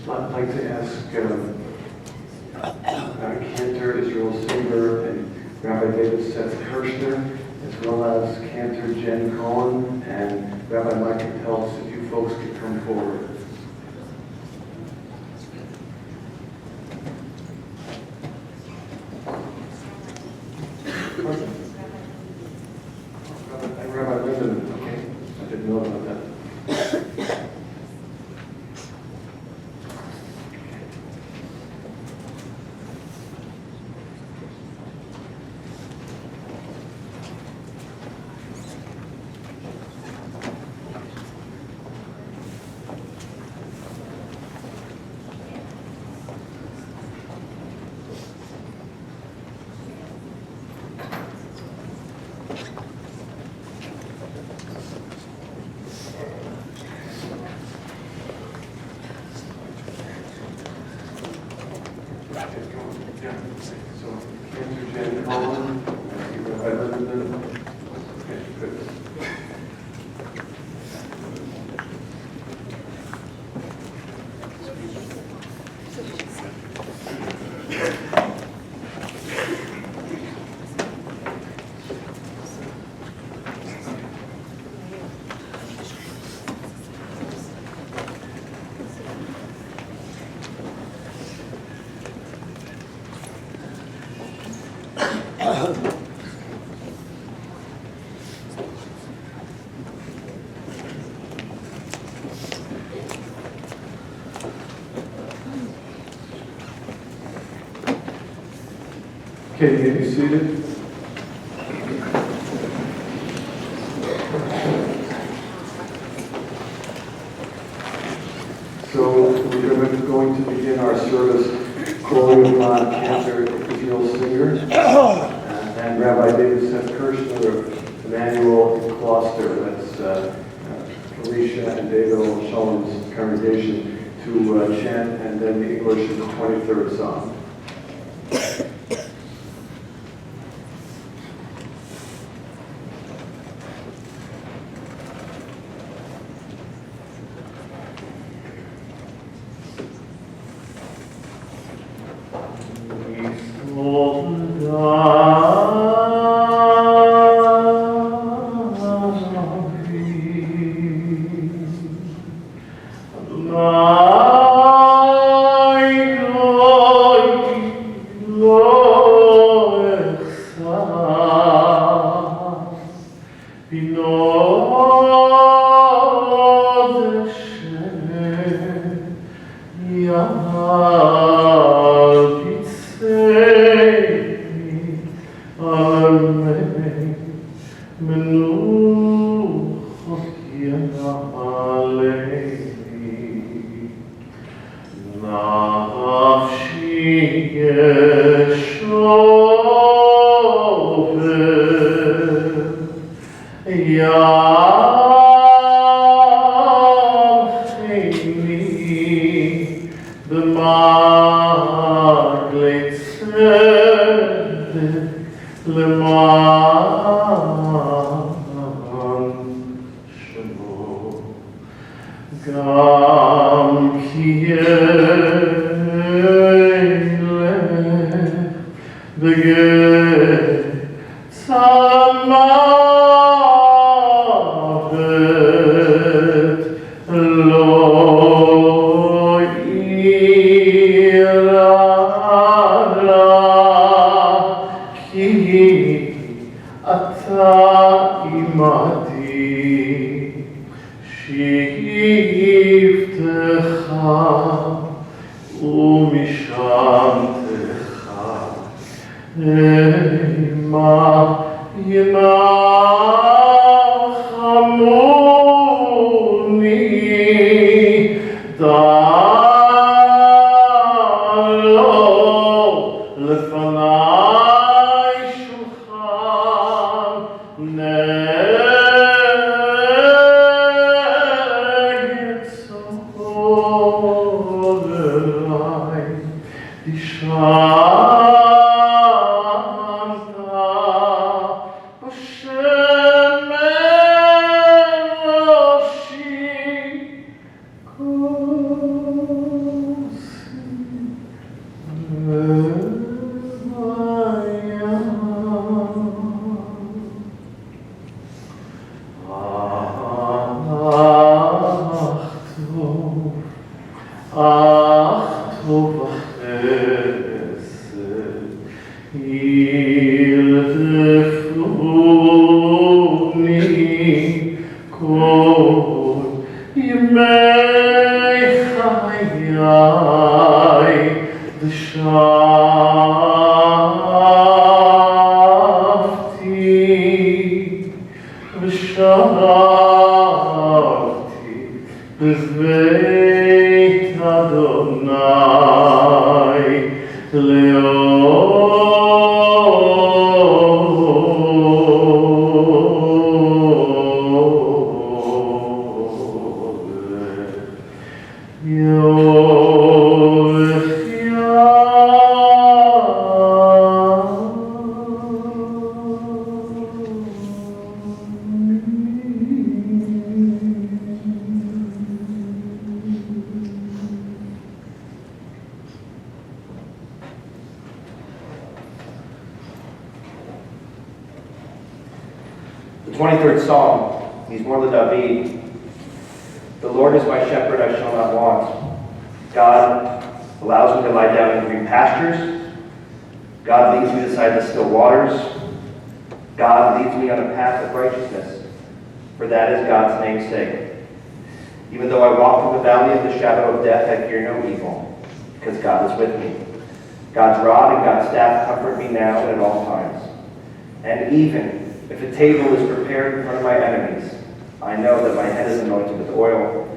I'd like to ask Cantor Israel Singer and Rabbi David Seth Kirshner, as well as Cantor Jen Cohen and Rabbi Michael Peltz, if you folks could come forward. Rabbi Linden, okay, I didn't know about that. So, Cantor Jen Cohen, Rabbi Linden. Okay, good. Okay, you may be seated. So we're going to begin our service calling upon Cantor Israel Singer and Rabbi David Seth Kirshner of Emmanuel in Gloucester. That's Felicia and David Shalom's congregation to chant and then the English of the 23rd Psalm. The 23rd Psalm, Ben-Avi. The Lord is my shepherd, I shall not want. God allows me to lie down in green pastures. God leads me beside the still waters. God leads me on a path of righteousness, for that is God's name's sake. Even though I walk through the valley of the shadow of death, I fear no evil, because God is with me. God's rod and God's staff comfort me now and at all times. And even if a table is prepared in front of my enemies, I know that my head is anointed with oil,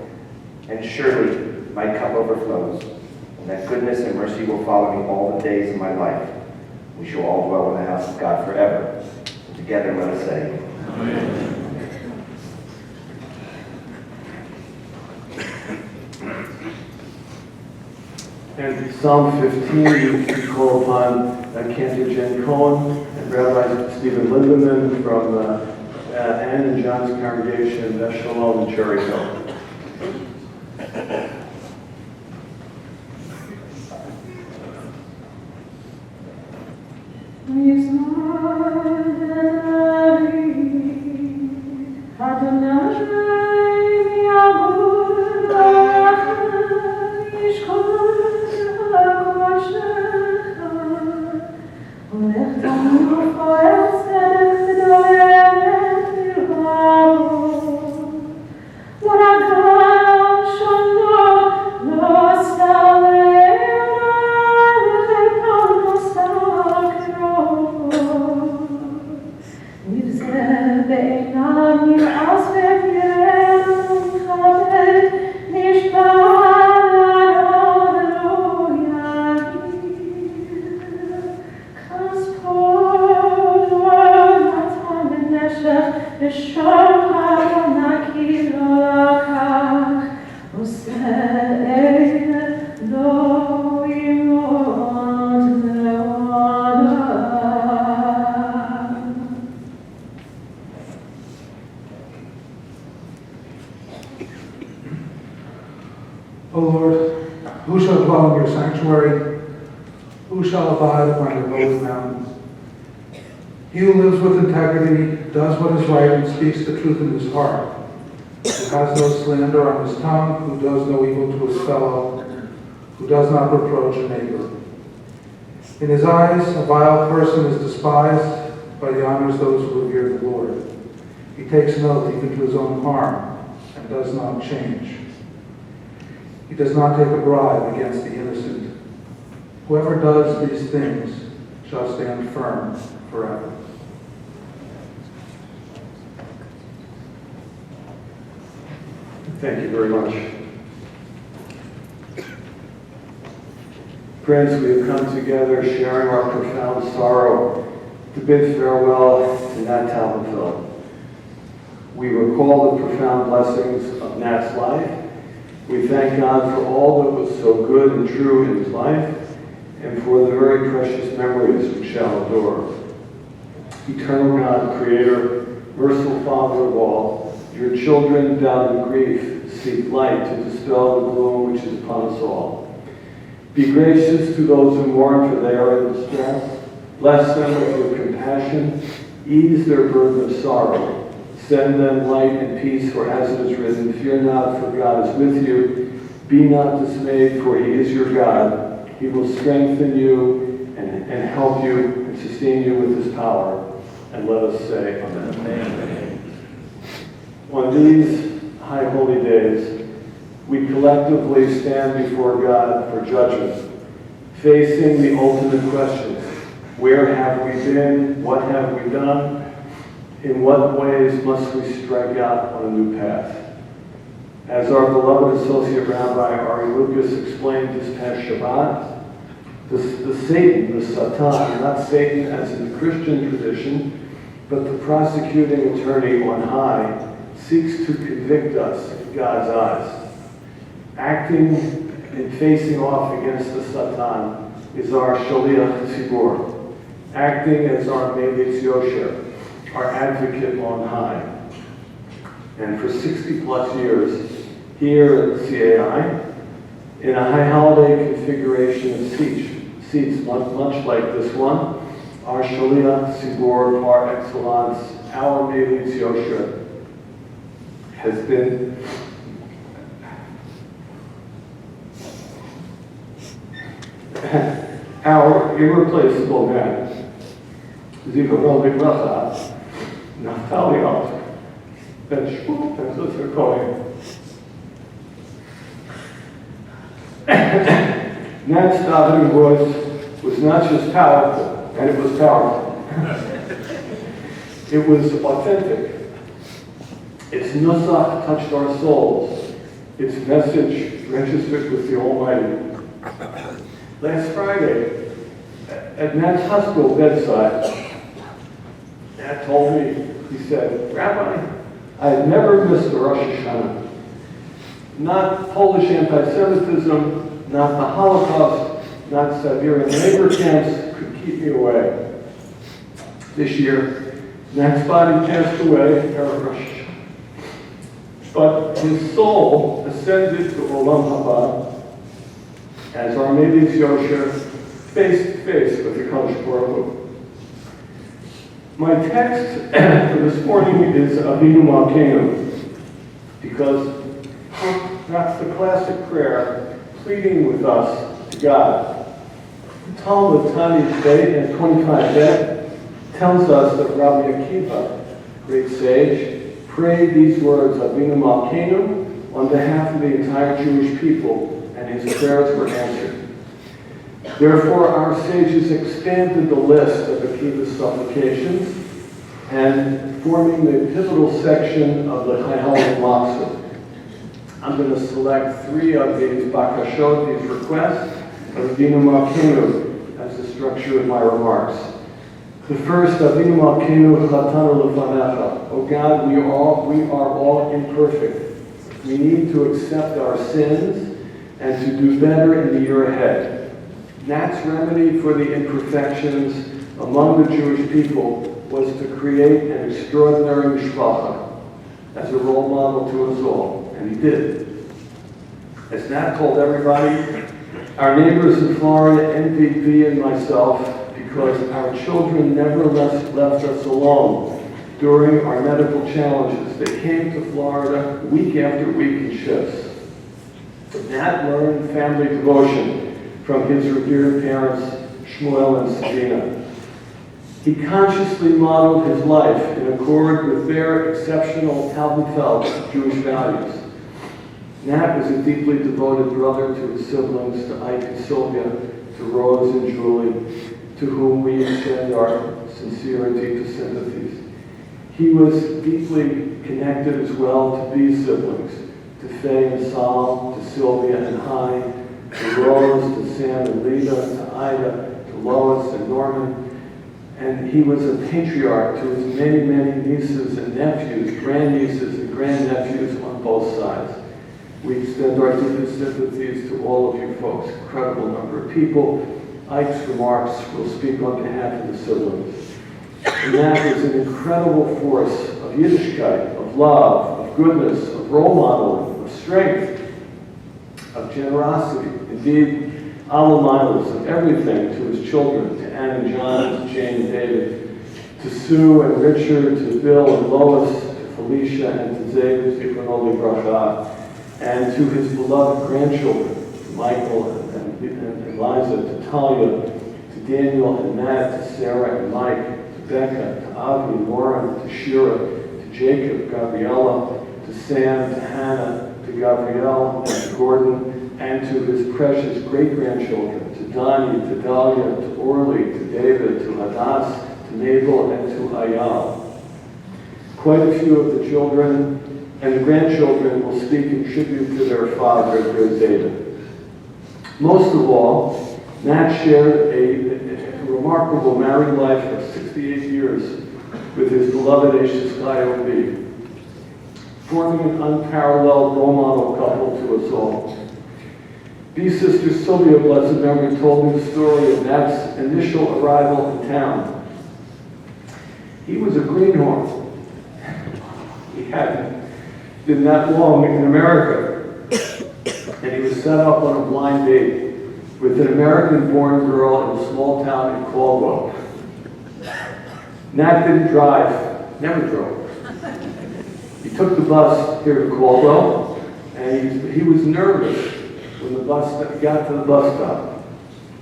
and surely my cup overflows, and that goodness and mercy will follow me all the days of my life. We shall all dwell in the house of God forever. And together let us say, Amen. And Psalm 15, we call upon Cantor Jen Cohen and Rabbi Stephen Lindemann from Ann and John's congregation, Shalom in Cherry Hill. O Lord, who shall dwell in your sanctuary? Who shall abide upon your holy mountains? He who lives with integrity, does what is right, and speaks the truth in his heart, who has no slander on his tongue, who does no evil to his fellow, who does not reproach a neighbor. In his eyes, a vile person is despised, but he honors those who revere the Lord. He takes note even to his own harm, and does not change. He does not take a bribe against the innocent. Whoever does these things shall stand firm forever. Thank you very much. Friends, we have come together sharing our profound sorrow to bid farewell to Nat Talbotville. We recall the profound blessings of Nat's life. We thank God for all that was so good and true in his life, and for the very precious memories we shall adore. Eternal God, Creator, merciful Father of all, your children bound in grief seek light to dispel the gloom which is upon us all. Be gracious to those who mourn, for they are in distress. Bless them with your compassion. Ease their burden of sorrow. Send them light and peace, for as it is written, fear not, for God is with you. Be not dismayed, for he is your God. He will strengthen you and help you and sustain you with his power. And let us say amen. Amen. On these high holy days, we collectively stand before God for judgment, facing the ultimate questions. Where have we been? What have we done? In what ways must we strike out on a new path? As our beloved Associate Rabbi Ari Lucas explained this past Shabbat, the Satan, the Satan, not Satan as in the Christian tradition, but the prosecuting attorney on high, seeks to convict us in God's eyes. Acting and facing off against the Satan is our Shaliach Tzibor, acting as our Melitz Yosher, our advocate on high. And for 60 plus years, here at CAI, in a high holiday configuration of seats much like this one, our Shaliach Tzibor par excellence, our Melitz Yosher, has been our irreplaceable man, Zichrono Livracha, Naftali Alt, Ben Shmuel, and Sister Cohen. Nat's davening voice was not just powerful, and it was powerful. It was authentic. Its nusach touched our souls. Its message registered with the Almighty. Last Friday, at Nat's hospital bedside, Nat told me, he said, Rabbi, I had never missed a Rosh Hashanah. Not Polish anti-Semitism, not the Holocaust, not Siberian labor camps could keep me away. This year, Nat's body passed away at Rosh Hashanah. But his soul ascended to Olam Haba as our Melitz Yosher face to face with the Kadosh Baruch Hu. My text for this morning is Avinu Malkeinu, because that's the classic prayer pleading with us to God. The Talmud Tani today in 25 tells us that Rabbi Akiva, great sage, prayed these words, Avinu Malkeinu, on behalf of the entire Jewish people, and his prayers were answered. Therefore, our sages expanded the list of Akiva's supplications, and forming the pivotal section of the Chayal Matzah. I'm going to select 3 of these bakashot, these requests, of Avinu Malkeinu as the structure of my remarks. The first, Avinu Malkeinu Chatanu Lefanecha. Oh God, we are all imperfect. We need to accept our sins and to do better in the year ahead. Nat's remedy for the imperfections among the Jewish people was to create an extraordinary mishpacha as a role model to us all, and he did. As Nat told everybody, our neighbors in Florida envied me and myself because our children never left us alone during our medical challenges. They came to Florida week after week in shifts. Nat learned family devotion from his revered parents, Shmuel and Sabina. He consciously modeled his life in accord with their exceptional Talmud felt Jewish values. Nat was a deeply devoted brother to his siblings, to Ike and Sylvia, to Rose and Julie, to whom we extend our sincere and deepest sympathies. He was deeply connected as well to these siblings, to Faye and Sal, to Sylvia and Hai, to Rose, to Sam and Lita, to Ida, to Lois and Norman. And he was a patriarch to his many, many nieces and nephews, grandnieces and grandnephews on both sides. We extend our deepest sympathies to all of you folks, incredible number of people. Ike's remarks will speak on behalf of the siblings. And that was an incredible force of Yiddishkeit, of love, of goodness, of role modeling, of strength, of generosity. Indeed, Alamilas of everything to his children, to Anne and John, to Jane and David, to Sue and Richard, to Bill and Lois, to Felicia, and to David, Zichrono Livracha, and to his beloved grandchildren, to Michael and Eliza, to Talia, to Daniel and Matt, to Sarah and Mike, to Becca, to Avi, Lauren, to Shira, to Jacob, Gabriella, to Sam, to Hannah, to Gabrielle, and to Gordon, and to his precious great-grandchildren, to Donnie, to Dahlia, to Orly, to David, to Hadass, to Mabel, and to Ayal. Quite a few of the children and the grandchildren will speak in tribute to their father, their Zeta. Most of all, Nat shared a remarkable married life of 68 years with his beloved Ashes B, forming an unparalleled role model couple to us all. B's sister Sylvia, blessed memory, told me the story of Nat's initial arrival in town. He was a greenhorn. He hadn't been that long in America, and he was set up on a blind date with an American-born girl in a small town in Caldwell. Nat didn't drive, never drove. He took the bus here to Caldwell, and he was nervous when he got to the bus stop.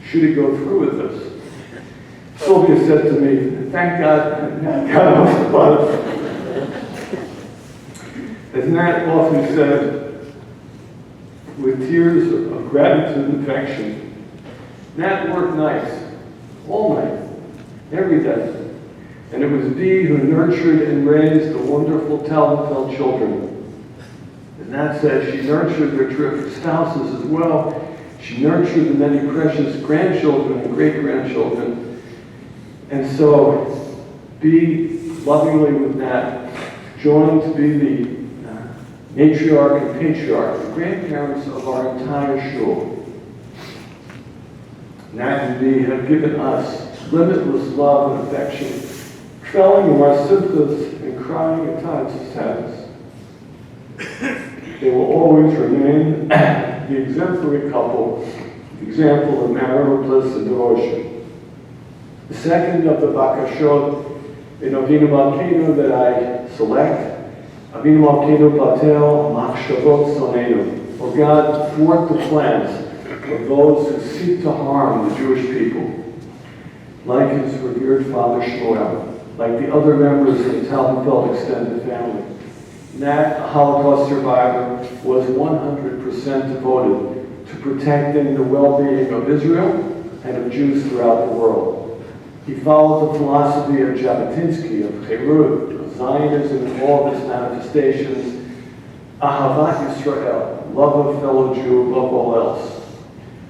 Should he go through with this? Sylvia said to me, "Thank God Nat got off the bus." As Nat often said, with tears of gratitude and affection, Nat worked nights, all night, every day. And it was Bee who nurtured and raised the wonderful Talbotfeld children. As Nat said, she nurtured their terrific spouses as well. She nurtured the many precious grandchildren and great-grandchildren. And so, Bee, lovingly with Nat, joined to be the matriarch and patriarch, the grandparents of our entire shul. Nat and Bee have given us limitless love and affection, telling of our simchas and crying at times of sadness. They will always remain the exemplary couple, the example of marital bliss and devotion. The second of the bakashot in Avinu Malkeinu that I select, Avinu Malkeinu Batel Machshavot Soneinu. For God, thwart the plans of those who seek to harm the Jewish people, like his revered father Shmuel, like the other members of the Talbotfeld extended family. Nat, a Holocaust survivor, was 100% devoted to protecting the well-being of Israel and of Jews throughout the world. He followed the philosophy of Jabotinsky, of Cherut, of Zionism in all of its manifestations, Ahavat Yisrael, love of fellow Jew above all else.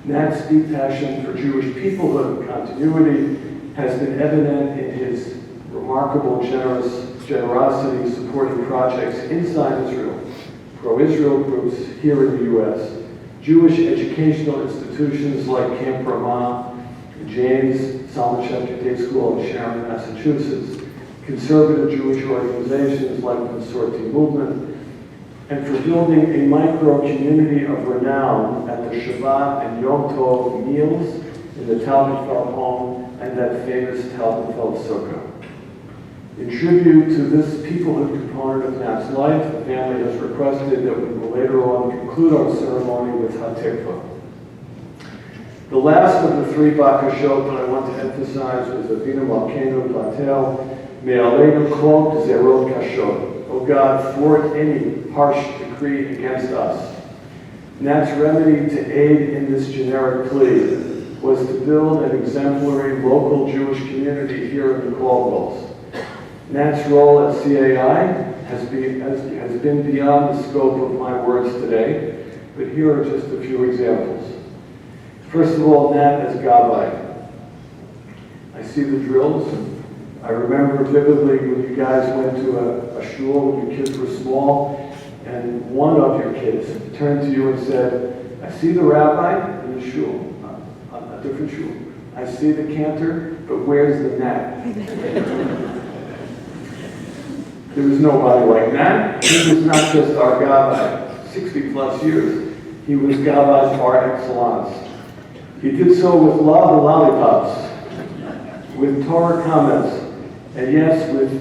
Nat's deep passion for Jewish peoplehood and continuity has been evident in his remarkable generosity supporting projects inside Israel, pro-Israel groups here in the U.S., Jewish educational institutions like Camp Ramah, James Solomon Day School in Sharon, Massachusetts, conservative Jewish organizations like the Consortium Movement, and for building a micro-community of renown at the Shabbat and Yom Tov meals in the Talbotfeld home and that famous Talbotfeld sukkah. In tribute to this peoplehood component of Nat's life, the family has requested that we will later on conclude our ceremony with Hatikva. The last of the three bakashot that I want to emphasize was Avinu Malkeinu Batel Me'aleinu Kol Gzerot Kashot. O God, thwart any harsh decree against us. Nat's remedy to aid in this generic plea was to build an exemplary local Jewish community here in the Caldwells. Nat's role at CAI has been beyond the scope of my words today, but here are just a few examples. First of all, Nat as Gabbai. I see the drills. I remember vividly when you guys went to a shul when your kids were small, and one of your kids turned to you and said, "I see the rabbi in the shul, a different shul. I see the cantor, but where's the Nat?" There was nobody like Nat. He was not just our Gabbai. 60 plus years, he was Gabbai par excellence. He did so with love and lollipops, with Torah comments, and yes, with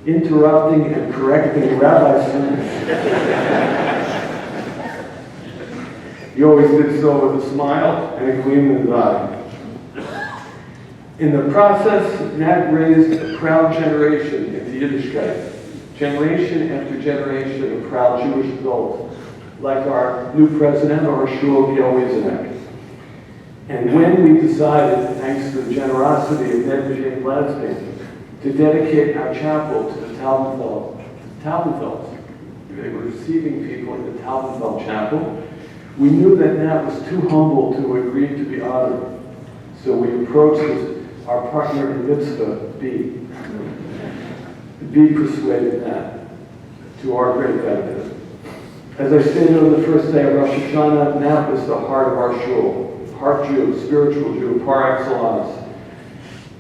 interrupting and correcting Rabbi students. He always did so with a smile and a gleam in his eye. In the process, Nat raised a proud generation into Yiddishkeit. Generation after generation of proud Jewish adults, like our new president, our Shul Gil Wiesenek. And when we decided, thanks to the generosity of Ben-Avi and Gladstein, to dedicate our chapel to the Taubenfelds, they were receiving people in the Taubenfeld chapel, we knew that Nat was too humble to agree to be honored. So we approached our partner in mitzvah, B. B persuaded Nat, to our great benefit. As I stated on the first day of Rosh Hashanah, Nat was the heart of our shul, heart Jew, spiritual Jew, par excellence.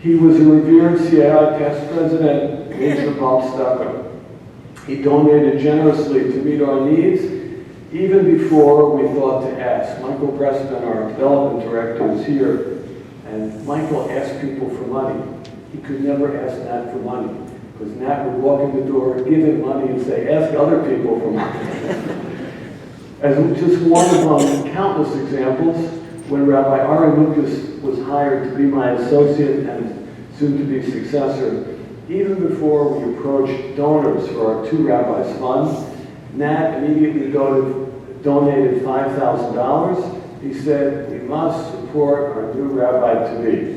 He was a revered CAI past president, Major Balstaka. He donated generously to meet our needs, even before we thought to ask. Michael Bressman, our development director, is here. And Michael asked people for money. He could never ask Nat for money, because Nat would walk in the door, give him money, and say, ask other people for money. As just one among countless examples, when Rabbi Ari Lucas was hired to be my associate and soon-to-be successor, even before we approached donors for our two rabbis' fund, Nat immediately donated $5,000. He said, we must support our new rabbi-to-be.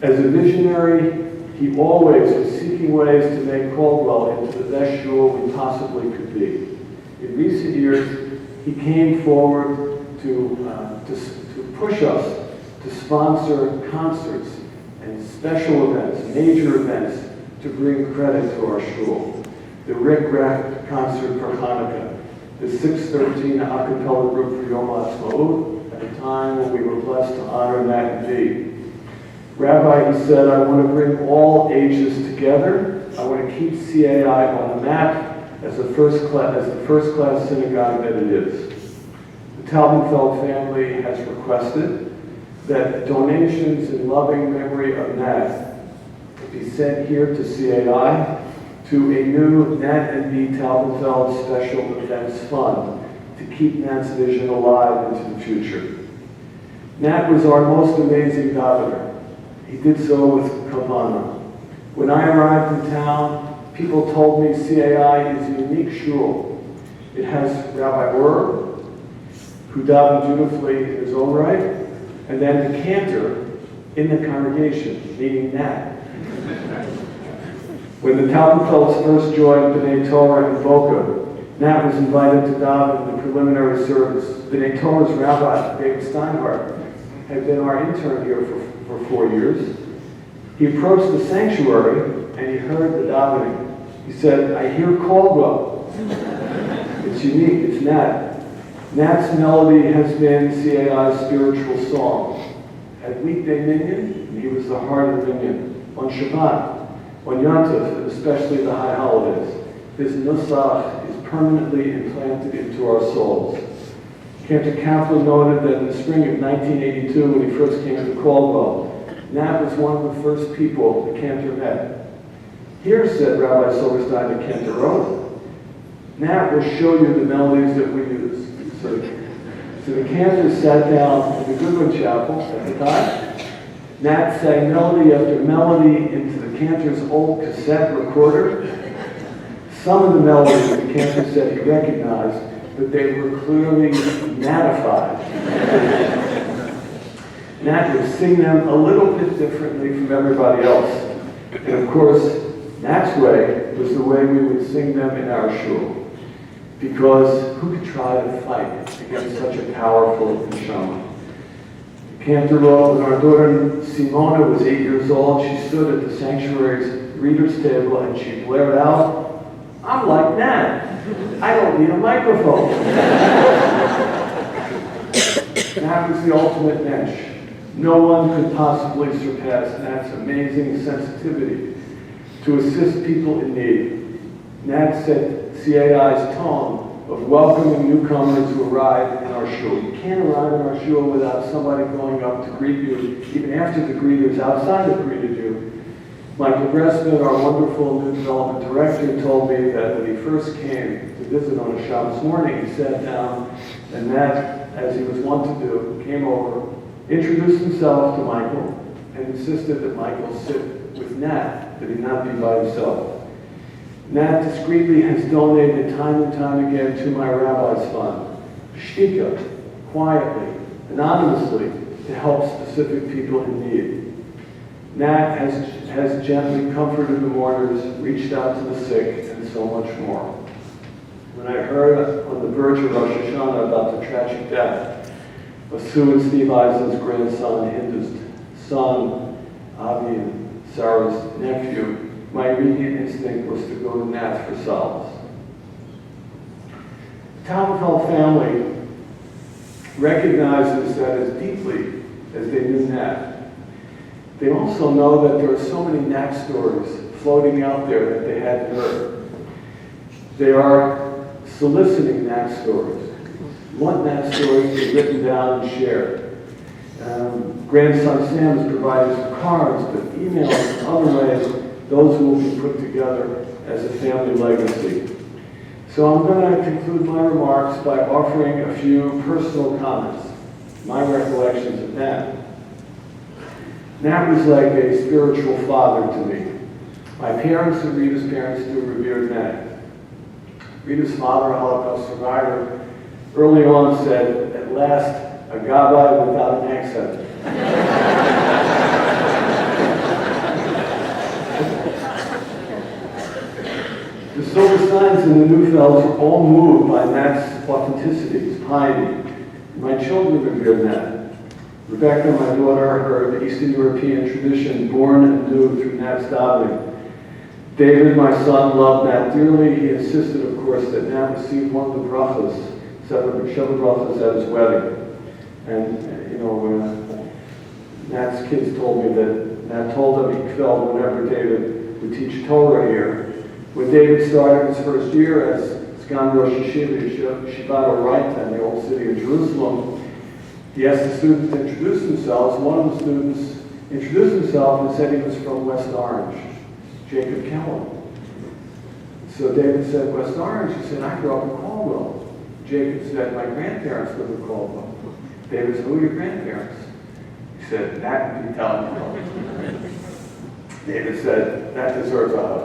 As a visionary, he always was seeking ways to make Caldwell into the best shul we possibly could be. In recent years, he came forward to push us to sponsor concerts and special events, major events, to bring credit to our shul. The Rick Rack concert for Hanukkah, the 613 a cappella group for Yom HaAtzmaut, at a time when we were blessed to honor Nat and Dee. Rabbi, he said, I want to bring all ages together. I want to keep CAI on the map as the first class synagogue that it is. The Taubenfeld family has requested that donations in loving memory of Nat be sent here to CAI to a new Nat and B. Taubenfeld Special Events Fund to keep Nat's vision alive into the future. Nat was our most amazing davener. He did so with kavanah. When I arrived in town, people told me CAI is a unique shul. It has Rabbi Ur, who davened beautifully in his own right, and then the cantor in the congregation, meaning Nat. When the Taubenfelds first joined B'nai Torah in Boca, Nat was invited to daven in the preliminary service. B'nai Torah's rabbi, David Steinhardt, had been our intern here for 4 years. He approached the sanctuary and he heard the davening. He said, I hear Caldwell. It's unique, it's Nat. Nat's melody has been CAI's spiritual song. At weekday minyan, he was the heart of the minyan. On Shabbat, on Yom Tov, especially the high holidays, his nusach is permanently implanted into our souls. Cantor Kaplan noted that in the spring of 1982, when he first came to Caldwell, Nat was one of the first people that Cantor met. Here, said Rabbi Silverstein to Cantor wrote, Nat will show you the melodies that we use. So the Cantor sat down in the Goodwin Chapel at the time. Nat sang melody after melody into the Cantor's old cassette recorder. Some of the melodies the Cantor said he recognized, but they were clearly Natified. Nat would sing them a little bit differently from everybody else. And of course, Nat's way was the way we would sing them in our shul. Because who could try to fight against such a powerful neshama? Cantor wrote, when our daughter Simona was 8 years old, she stood at the sanctuary's reader's table and she blared out, I'm like Nat. I don't need a microphone. Nat was the ultimate mensch. No one could possibly surpass Nat's amazing sensitivity to assist people in need. Nat set CAI's tone of welcoming newcomers who arrive in our shul. You can't arrive in our shul without somebody going up to greet you, even after the greeters outside have greeted you. Michael Gressman, our wonderful new development director, told me that when he first came to visit on a Shabbos morning, he sat down and Nat, as he was wont to do, came over, introduced himself to Michael, and insisted that Michael sit with Nat, that he not be by himself. Nat discreetly has donated time and time again to my rabbi's fund, shtika, quietly, anonymously, to help specific people in need. Nat has gently comforted the mourners, reached out to the sick, and so much more. When I heard on the verge of Rosh Hashanah about the tragic death of Sue and Steve Eisen's grandson, Hinda's son, Avi and Sarah's nephew, my immediate instinct was to go to Nat for solace. The Taubenfeld family recognizes that as deeply as they knew Nat. They also know that there are so many Nat stories floating out there that they hadn't heard. They are soliciting Nat stories. Want Nat stories to be written down and shared. Grandson Sam has provided some cards, but emails and other ways, those will be put together as a family legacy. So I'm going to conclude my remarks by offering a few personal comments, my recollections of Nat. Nat was like a spiritual father to me. My parents and Rita's parents still revered Nat. Rita's father, a Holocaust survivor, early on said, "At last, a gabbai without an accent." The Silversteins and the Neufelds were all moved by Nat's authenticity, his piety. My children revered Nat. Rebecca, my daughter, heard the Eastern European tradition born anew through Nat's davening. David, my son, loved Nat dearly. He insisted, of course, that Nat receive one of the brachas, seven brachas at his wedding. And, Nat's kids told me that Nat told them he felt whenever David would teach Torah here. When David started his first year as Sgan Rosh Yeshiva, Shivat Oraita in the old city of Jerusalem, he asked the students to introduce themselves. One of the students introduced himself and said he was from West Orange, Jacob Kellum. So David said, "West Orange?" He said, "I grew up in Caldwell." Jacob said, "My grandparents lived in Caldwell." David said, "Who are your grandparents?" He said, "That and Italian." David said, "That deserves a hug."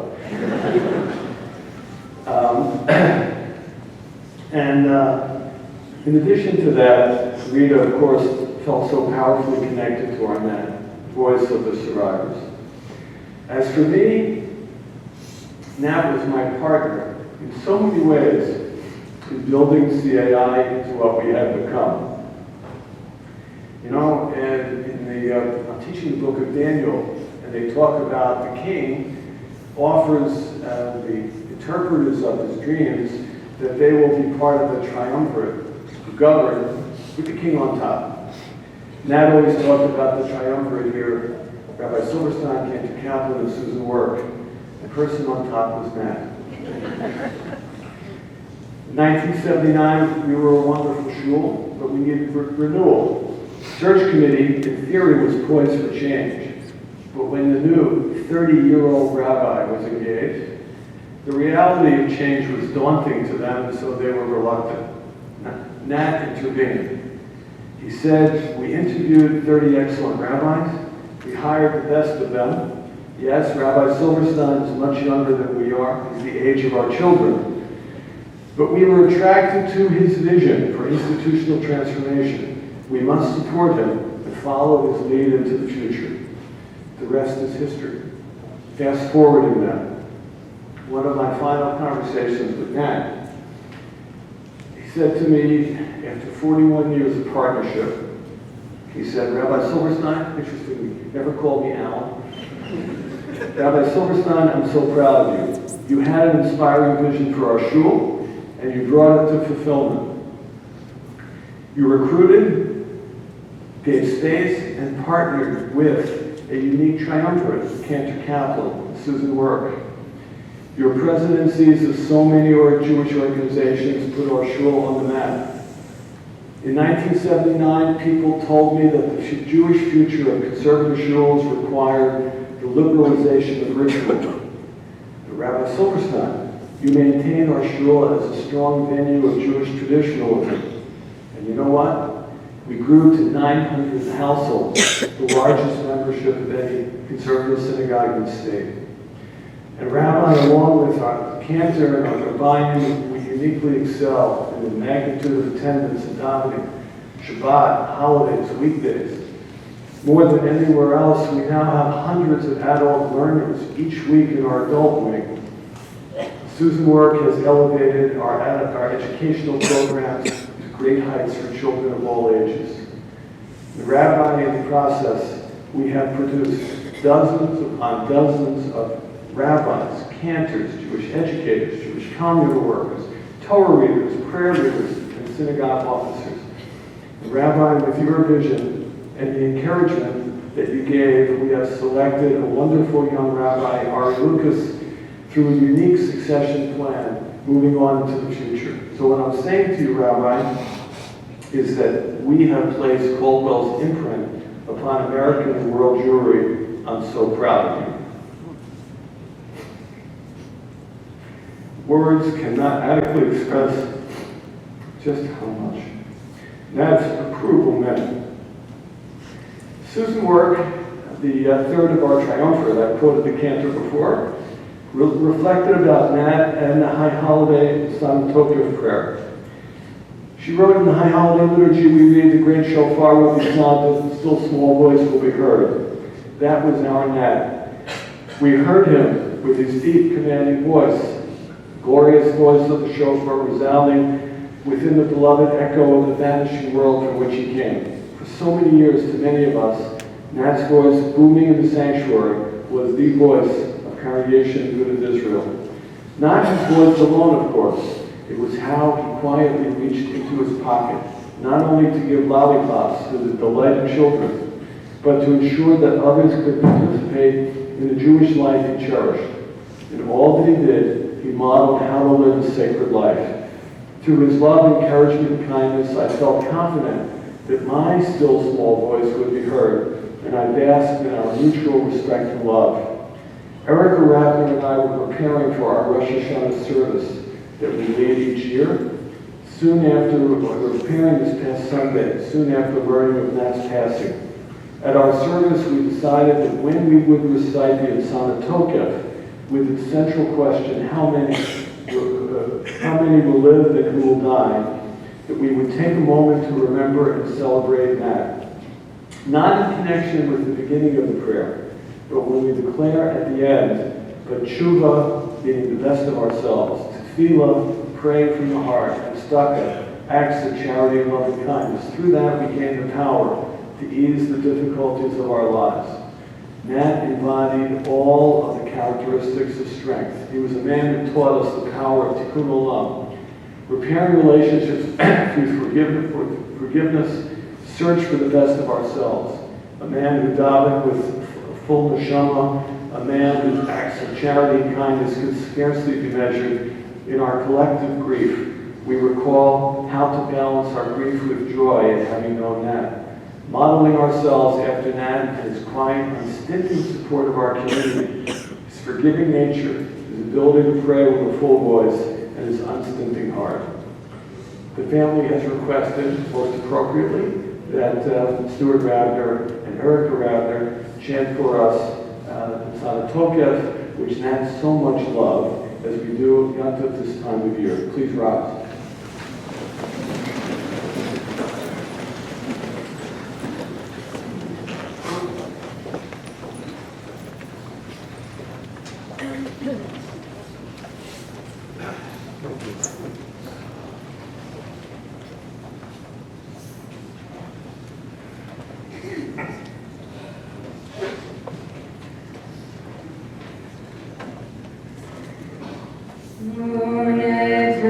In addition to that, Rita, of course, felt so powerfully connected to our Nat, voice of the survivors. As for me, Nat was my partner in so many ways in building CAI into what we have become. I'm teaching the book of Daniel, and they talk about the king offers the interpreters of his dreams that they will be part of the triumvirate to govern with the king on top. Nat always talked about the triumvirate here. Rabbi Silverstein, Cantor Kaplan, and Susan Work. The person on top was Nat. In 1979, we were a wonderful shul, but we needed renewal. The search committee, in theory, was poised for change. But when the new 30-year-old rabbi was engaged, the reality of change was daunting to them, so they were reluctant. Nat intervened. He said, "We interviewed 30 excellent rabbis. We hired the best of them. Yes, Rabbi Silverstein is much younger than we are. He's the age of our children. But we were attracted to his vision for institutional transformation. We must support him and follow his lead into the future. The rest is history." Fast forwarding that, one of my final conversations with Nat, he said to me, after 41 years of partnership, he said, "Rabbi Silverstein," interestingly, he never called me Alan. "Rabbi Silverstein, I'm so proud of you. You had an inspiring vision for our shul, and you brought it to fulfillment. You recruited, gave space, and partnered with a unique triumvirate, Cantor Kaplan, Susan Work. Your presidencies of so many Jewish organizations put our shul on the map. In 1979, people told me that the Jewish future of conservative shuls required the liberalization of ritual. Rabbi Silverstein, you maintain our shul as a strong venue of Jewish traditionalism. And you know what? We grew to 900 households, the largest membership of any conservative synagogue in the state. And Rabbi, along with our cantor and our rabbinим, we uniquely excel in the magnitude of attendance and davening, Shabbat, holidays, weekdays. More than anywhere else, we now have hundreds of adult learners each week in our adult wing. Susan work has elevated our educational programs to great heights for children of all ages. The Rabbi, in the process, we have produced dozens upon dozens of rabbis, cantors, Jewish educators, Jewish communal workers, Torah readers, prayer readers, and synagogue officers. And Rabbi, with your vision and the encouragement that you gave, we have selected a wonderful young rabbi, Ari Lucas, through a unique succession plan, moving on into the future. So what I'm saying to you, Rabbi, is that we have placed Caldwell's imprint upon American and world Jewry. I'm so proud of you. Words cannot adequately express just how much. That's approval meant. Susan Work, the third of our triumvirate, I quoted the cantor before, reflected about Nat and the High Holiday Son Tokyo prayer. She wrote in the High Holiday liturgy, we read, the great shofar will be sounded, the still small voice will be heard. That was our Nat. We heard him with his deep, commanding voice, glorious voice of the shofar resounding within the beloved echo of the vanishing world from which he came. For so many years, to many of us, Nat's voice booming in the sanctuary was the voice of Congregation Good of Israel. Not his voice alone, of course. It was how he quietly reached into his pocket, not only to give lollipops to the delighted children, but to ensure that others could participate in the Jewish life he cherished. In all that he did, he modeled how to live a sacred life. Through his love, encouragement, and kindness, I felt confident that my still small voice would be heard, and I basked in our mutual respect and love. Erica Rabner and I were preparing for our Rosh Hashanah service that we lead each year. Soon after, we were preparing this past Sunday, soon after learning of Nat's passing. At our service, we decided that when we would recite the Asana Tokef, with its central question, how many will live and who will die, that we would take a moment to remember and celebrate Nat. Not in connection with the beginning of the prayer, but when we declare at the end, but tshuva, meaning the best of ourselves, tefillah, pray from the heart, and tzedakah, acts of charity and loving kindness. Through that we gain the power to ease the difficulties of our lives. Nat embodied all of the characteristics of strength. He was a man who taught us the power of tikkun olam, repairing relationships through forgiveness, search for the best of ourselves. A man who davened with full neshama, a man whose acts of charity and kindness could scarcely be measured. In our collective grief, we recall how to balance our grief with joy at having known Nat. Modeling ourselves after Nat and his quiet, unstinting support of our community, his forgiving nature, his ability to pray with a full voice, and his unstinting heart. The family has requested, most appropriately, that Stuart Rabner and Erica Rabner chant for us Asana Tokef, which Nat so much loved, as we do Yontif this time of year. Please rise. Monet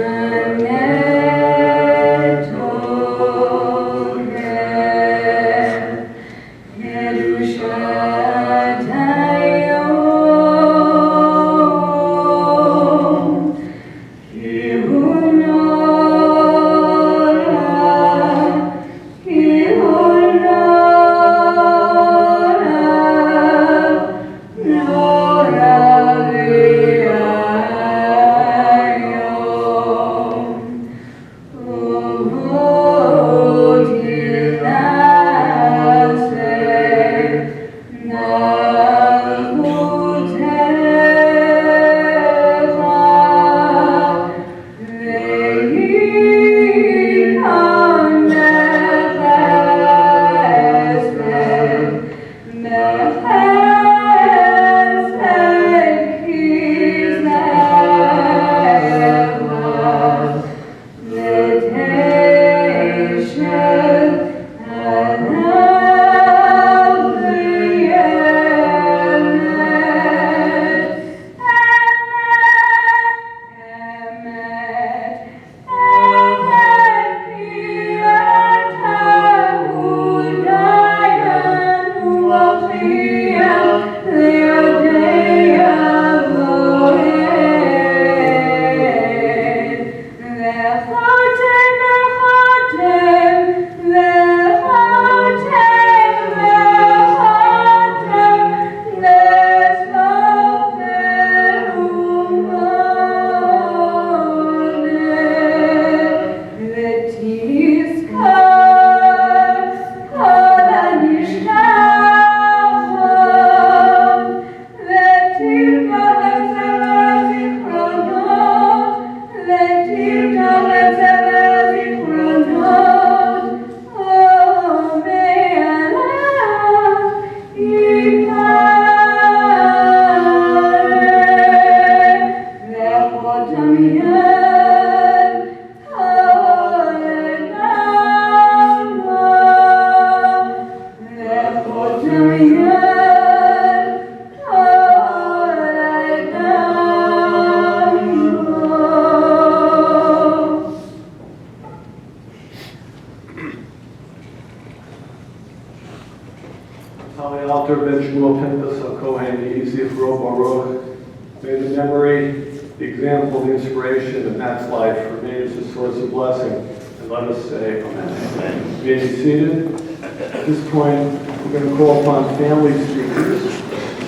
On the altar, Ben Shmuel Pintas, Kohen Yizif Ro Baruch. May the memory, the example, the inspiration of Matt's life remain as a source of blessing. And let us say amen. Amen. May be seated. At this point, we're going to call upon family speakers.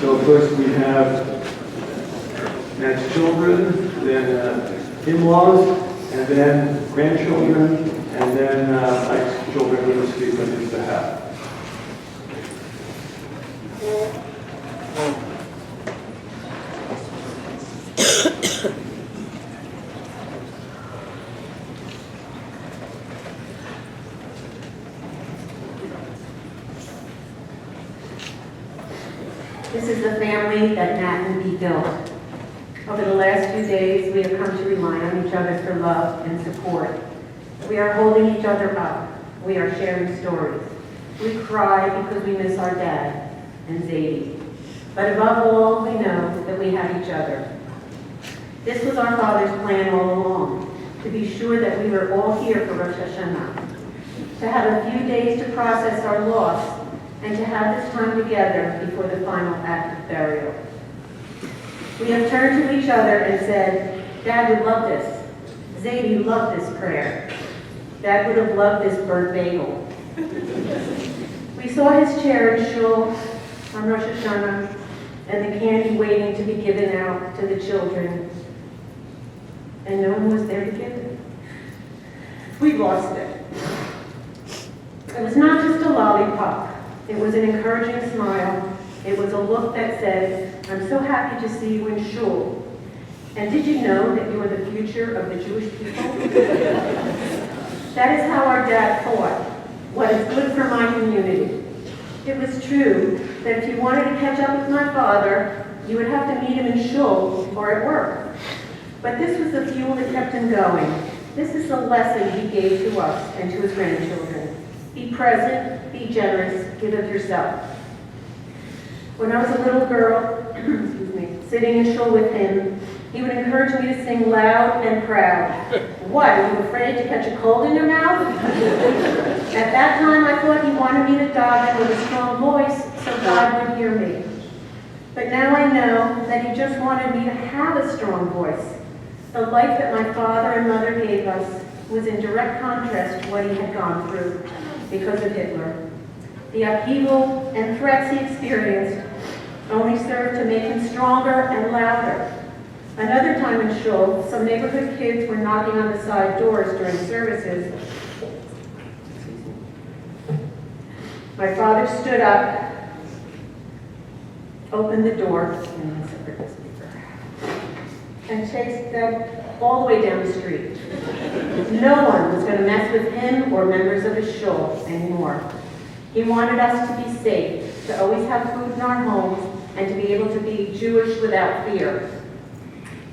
So first we have Matt's children, then in-laws, and then grandchildren, and then Mike's children who will speak on his behalf. This is the family that Matt and Bee built. Over the last few days, we have come to rely on each other for love and support. We are holding each other up. We are sharing stories. We cry because we miss our dad and Zadie. But above all, we know that we have each other. This was our Father's plan all along, to be sure that we were all here for Rosh Hashanah, to have a few days to process our loss, and to have this time together before the final act of burial. We have turned to each other and said, Dad would love this. Zadie loved this prayer. Dad would have loved this burnt bagel. We saw his chair in shul on Rosh Hashanah and the candy waiting to be given out to the children, and no one was there to give it. We lost it. It was not just a lollipop. It was an encouraging smile. It was a look that said, I'm so happy to see you in shul. And did you know that you are the future of the Jewish people? That is how our dad thought. What is good for my community? It was true that if you wanted to catch up with my father, you would have to meet him in shul or at work. But this was the fuel that kept him going. This is the lesson he gave to us and to his grandchildren. Be present, be generous, give of yourself. When I was a little girl, sitting in shul with him, he would encourage me to sing loud and proud. What, are you afraid to catch a cold in your mouth? At that time, I thought he wanted me to daven with a strong voice so God would hear me. But now I know that he just wanted me to have a strong voice. The life that my father and mother gave us was in direct contrast to what he had gone through because of Hitler. The upheaval and threats he experienced only served to make him stronger and louder. Another time in shul, some neighborhood kids were knocking on the side doors during services. My father stood up, opened the door, and chased them all the way down the street. No one was going to mess with him or members of his shul anymore. He wanted us to be safe, to always have food in our homes, and to be able to be Jewish without fear.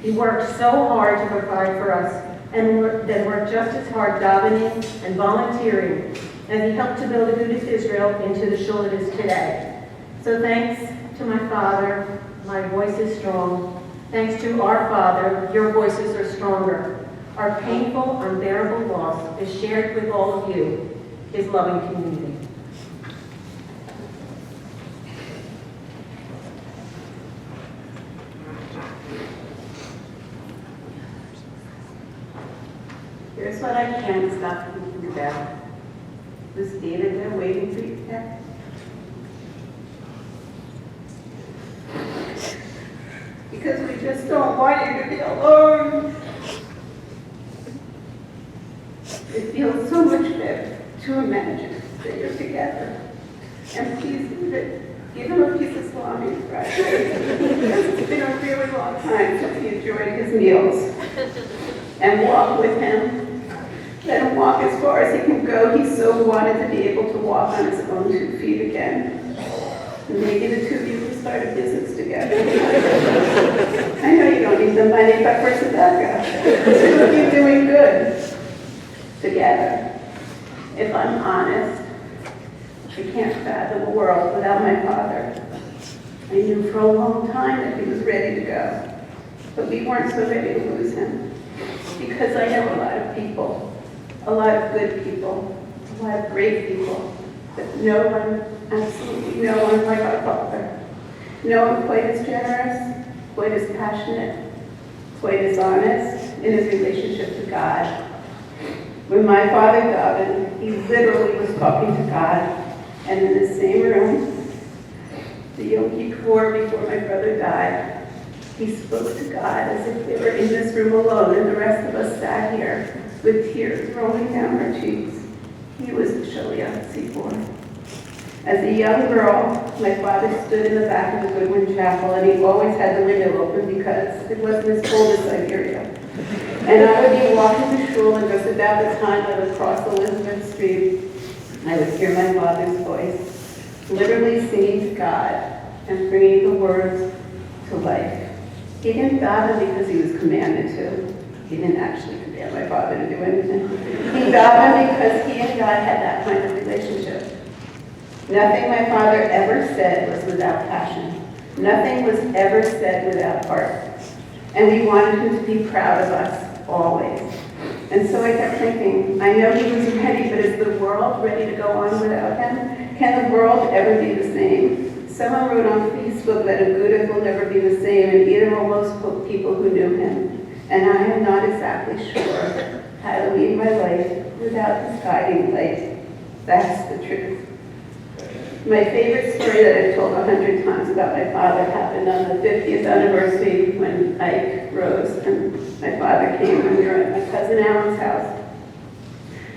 He worked so hard to provide for us, and then worked just as hard davening and volunteering as he helped to build a Agudas Israel into the shul it is today. So thanks to my father, my voice is strong. Thanks to our Father, your voices are stronger. Our painful, unbearable loss is shared with all of you, his loving community. Here's what I can't stop thinking about. Was David there waiting for you there? Because we just don't want you to be alone. It feels so much better to imagine that you're together. And please give him a piece of salami Friday. Because it's been a really long time since he enjoyed his meals. And walk with him. Let him walk as far as he can go. He so wanted to be able to walk on his own 2 feet again. And maybe the two of you will start a business together. I know you don't need the money, but for tzedakah, the two of you doing good together. If I'm honest, I can't fathom a world without my father. I knew for a long time that he was ready to go, but we weren't so ready to lose him. Because I know a lot of people, a lot of good people, a lot of great people, but no one absolutely no one like our Father. No one quite as generous, quite as passionate, quite as honest in his relationship to God. When my father died, he literally was talking to God, and in the same room, the Yom Kippur before my brother died, he spoke to God as if they were in this room alone, and the rest of us sat here with tears rolling down our cheeks. He was the Shaliach Tzibor. As a young girl, my father stood in the back of the Goodwin Chapel, and he always had the window open because it wasn't as cold as Siberia. And I would be walking to shul, and just about the time I would cross Elizabeth Street, I would hear my father's voice, literally singing to God and bringing the words to life. He didn't daven because he was commanded to. He didn't actually command my father to do anything. He davened because he and God had that kind of relationship. Nothing my father ever said was without passion. Nothing was ever said without heart. And we wanted him to be proud of us, always. And so I kept thinking, I know he was ready, but is the world ready to go on without him? Can the world ever be the same? Someone wrote on Facebook that a Buddha will never be the same, and either will most people who knew him. And I am not exactly sure how to lead my life without his guiding light. That's the truth. My favorite story that I've told 100 times about my father happened on the 50th anniversary when Ike rose and my father came, and we were at my cousin Alan's house.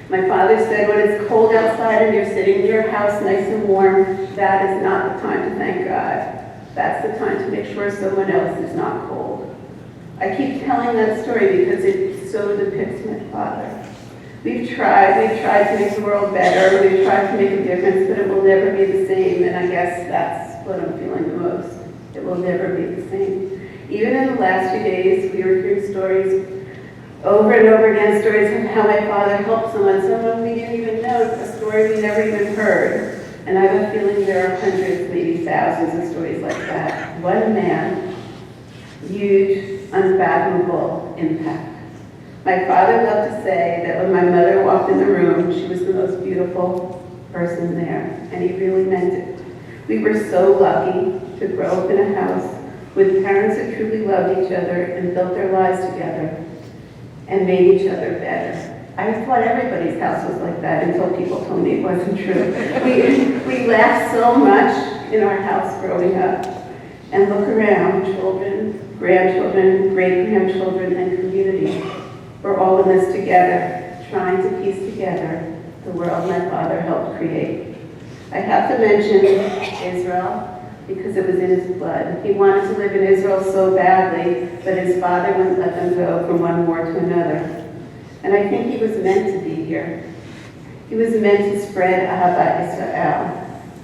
My father said, when it's cold outside and you're sitting in your house nice and warm, that is not the time to thank God. That's the time to make sure someone else is not cold. I keep telling that story because it so depicts my father. We've tried to make the world better, we've tried to make a difference, but it will never be the same, and I guess that's what I'm feeling the most. It will never be the same. Even in the last few days, we were hearing stories over and over again, stories of how my father helped someone we didn't even know, a story we never even heard. And I have a feeling there are hundreds, maybe thousands of stories like that. One man, huge, unfathomable impact. My father loved to say that when my mother walked in the room, she was the most beautiful person there, and he really meant it. We were so lucky to grow up in a house with parents who truly loved each other and built their lives together and made each other better. I thought everybody's house was like that until people told me it wasn't true. We laughed so much in our house growing up. And look around, children, grandchildren, great-grandchildren, and community. We're all in this together, trying to piece together the world my father helped create. I have to mention Israel because it was in his blood. He wanted to live in Israel so badly, but his father wouldn't let them go from one war to another. And I think he was meant to be here. He was meant to spread Ahavat Israel.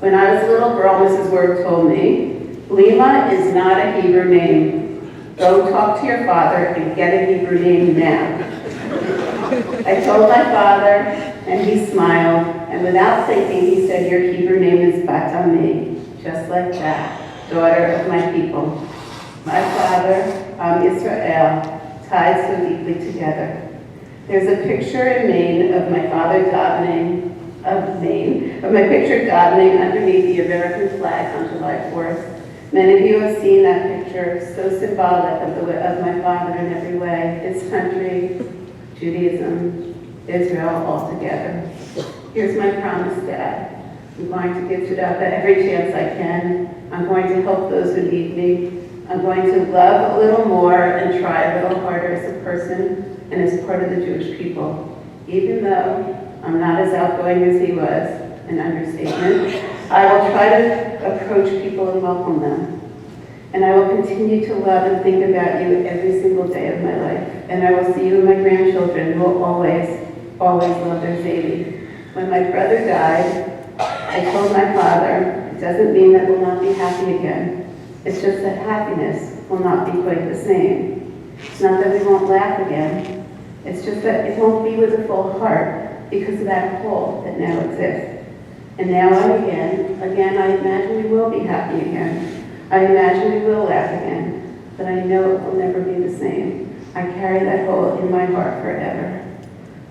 When I was a little girl, Mrs. Word told me, Lima is not a Hebrew name. Go talk to your father and get a Hebrew name now. I told my father, and he smiled, and without thinking, he said, your Hebrew name is Bat-Ami, just like that, daughter of my people. My father, Israel, tied so deeply together. There's a picture in Maine of my father davening, underneath the American flag on July 4th. Many of you have seen that picture, so symbolic of my father in every way. His country, Judaism, Israel, all together. Here's my promise, Dad. I'm going to give tzedakah every chance I can. I'm going to help those who need me. I'm going to love a little more and try a little harder as a person and as part of the Jewish people. Even though I'm not as outgoing as he was, an understatement, I will try to approach people and welcome them. And I will continue to love and think about you every single day of my life. And I will see you and my grandchildren who will always, always love their baby. When my brother died, I told my father, it doesn't mean that we'll not be happy again. It's just that happiness will not be quite the same. It's not that we won't laugh again. It's just that it won't be with a full heart because of that hole that now exists. And now and again, I imagine we will be happy again. I imagine we will laugh again, but I know it will never be the same. I carry that hole in my heart forever.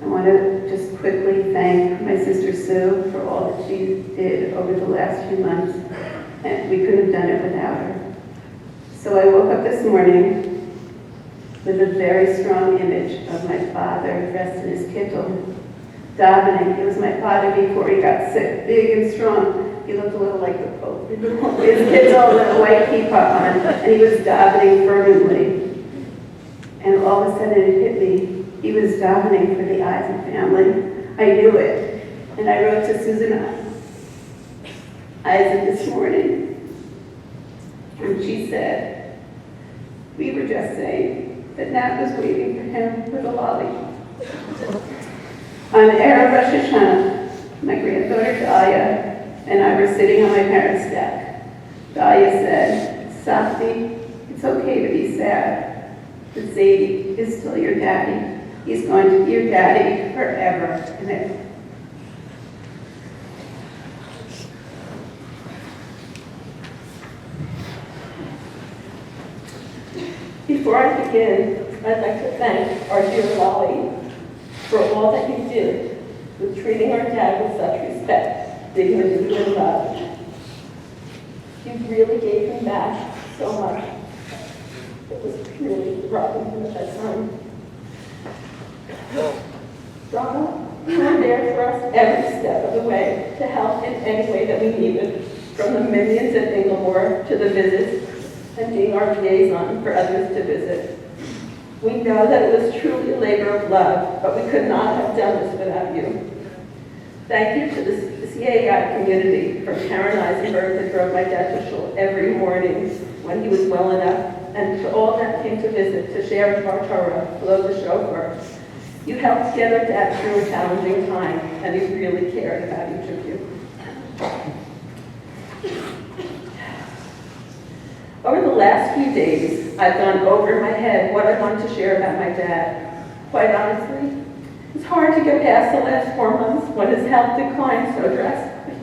I want to just quickly thank my sister Sue for all that she did over the last few months, and we couldn't have done it without her. So I woke up this morning with a very strong image of my father dressed in his kittel, davening. It was my father before he got sick, big and strong. He looked a little like the Pope. His kittel with a white kippah on, and he was davening fervently. And all of a sudden it hit me. He was davening for the Eisen family. I knew it. And I wrote to Susan Eisen this morning. And she said, we were just saying that Nat was waiting for him with a lolly. On Erev Rosh Hashanah, my granddaughter Dahlia and I were sitting on my parents' deck. Dahlia said, Safti, it's okay to be sad, but Zadie is still your daddy. He's going to be your daddy forever and ever. Before I begin, I'd like to thank our dear Lolly for all that he did with treating our dad with such respect, dignity, and love. You really gave him back so much. It was really robbing him at that time. Donna, you were there for us every step of the way to help in any way that we needed, from the minions at Inglemore to the visits and being our liaison for others to visit. We know that it was truly a labor of love, but we could not have done this without you. Thank you to the CAI community, from Karen Eisenberg that drove my dad to shul every morning when he was well enough, and to all that came to visit to share our Torah, blow the shofar. You helped get our dad through a challenging time, and he really cared about each of you. Over the last few days, I've gone over in my head what I want to share about my dad. Quite honestly, it's hard to get past the last 4 months when his health declined so drastically.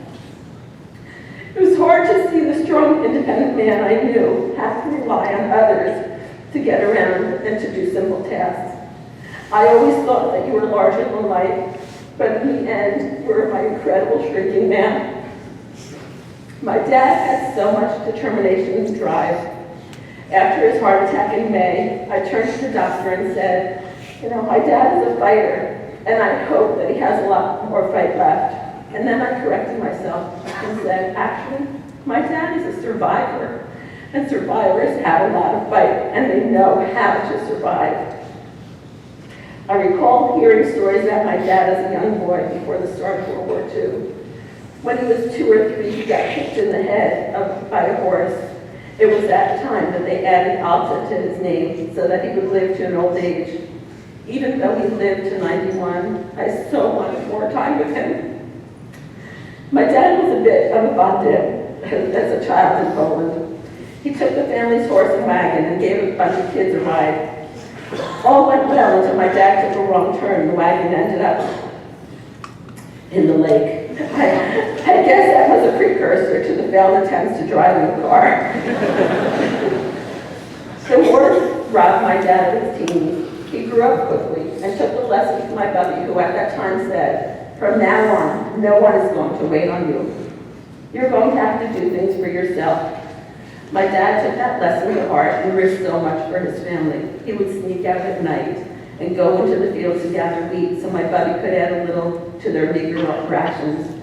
It was hard to see the strong, independent man I knew have to rely on others to get around and to do simple tasks. I always thought that you were larger than life, but in the end, you were my incredible shrinking man. My dad had so much determination and drive. After his heart attack in May, I turned to the doctor and said, my dad is a fighter, and I hope that he has a lot more fight left. And then I corrected myself and said, actually, my dad is a survivor, and survivors have a lot of fight, and they know how to survive. I recall hearing stories about my dad as a young boy before the start of World War II. When he was 2 or 3, he got kicked in the head by a horse. It was at the time that they added Alta to his name so that he would live to an old age. Even though he lived to 91, I so wanted more time with him. My dad was a bit of a banditt as a child in Poland. He took the family's horse and wagon and gave a bunch of kids a ride. All went well until my dad took a wrong turn. The wagon ended up in the lake. I guess that was a precursor to the failed attempts to drive a car. The war robbed my dad of his teens. He grew up quickly and took the lesson from my buddy, who at that time said, from now on, no one is going to wait on you. You're going to have to do things for yourself. My dad took that lesson to heart and risked so much for his family. He would sneak out at night and go into the fields to gather wheat so my buddy could add a little to their meager rations.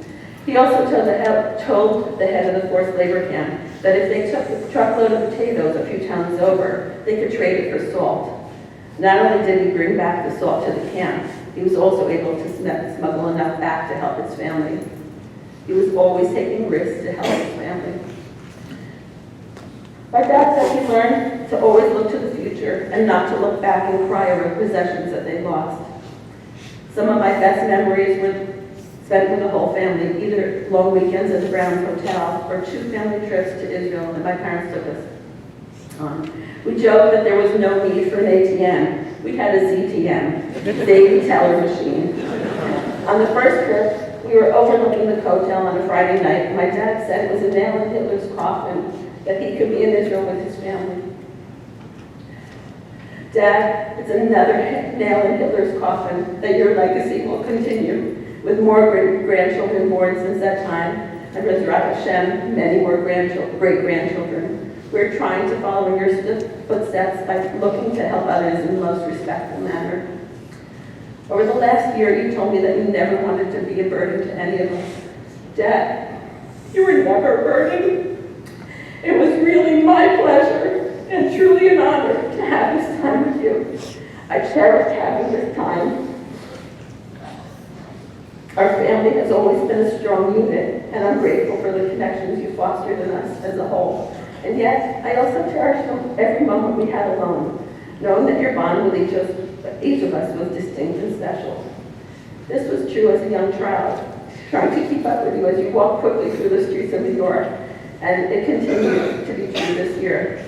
He also told the head of the forced labor camp that if they took a truckload of potatoes a few towns over, they could trade it for salt. Not only did he bring back the salt to the camp, he was also able to smuggle enough back to help his family. He was always taking risks to help his family. My dad said he learned to always look to the future and not to look back and cry over possessions that they lost. Some of my best memories were spent with the whole family, either long weekends at the Brown Hotel or 2 family trips to Israel that my parents took us on. We joked that there was no need for an ATM. We had a ZTM, daily teller machine. On the first trip, we were overlooking the hotel on a Friday night. My dad said it was a nail in Hitler's coffin, that he could be in Israel with his family. Dad, it's another nail in Hitler's coffin that your legacy will continue, with more grandchildren born since that time, and Bezrat Hashem, many more great-grandchildren. We're trying to follow in your footsteps by looking to help others in the most respectful manner. Over the last year, you told me that you never wanted to be a burden to any of us. Dad, you were never a burden. It was really my pleasure and truly an honor to have this time with you. I cherished having this time. Our family has always been a strong unit, and I'm grateful for the connections you fostered in us as a whole. And yet, I also cherish every moment we had alone, knowing that your bond with each of us was distinct and special. This was true as a young child, trying to keep up with you as you walked quickly through the streets of New York, and it continues to be true this year.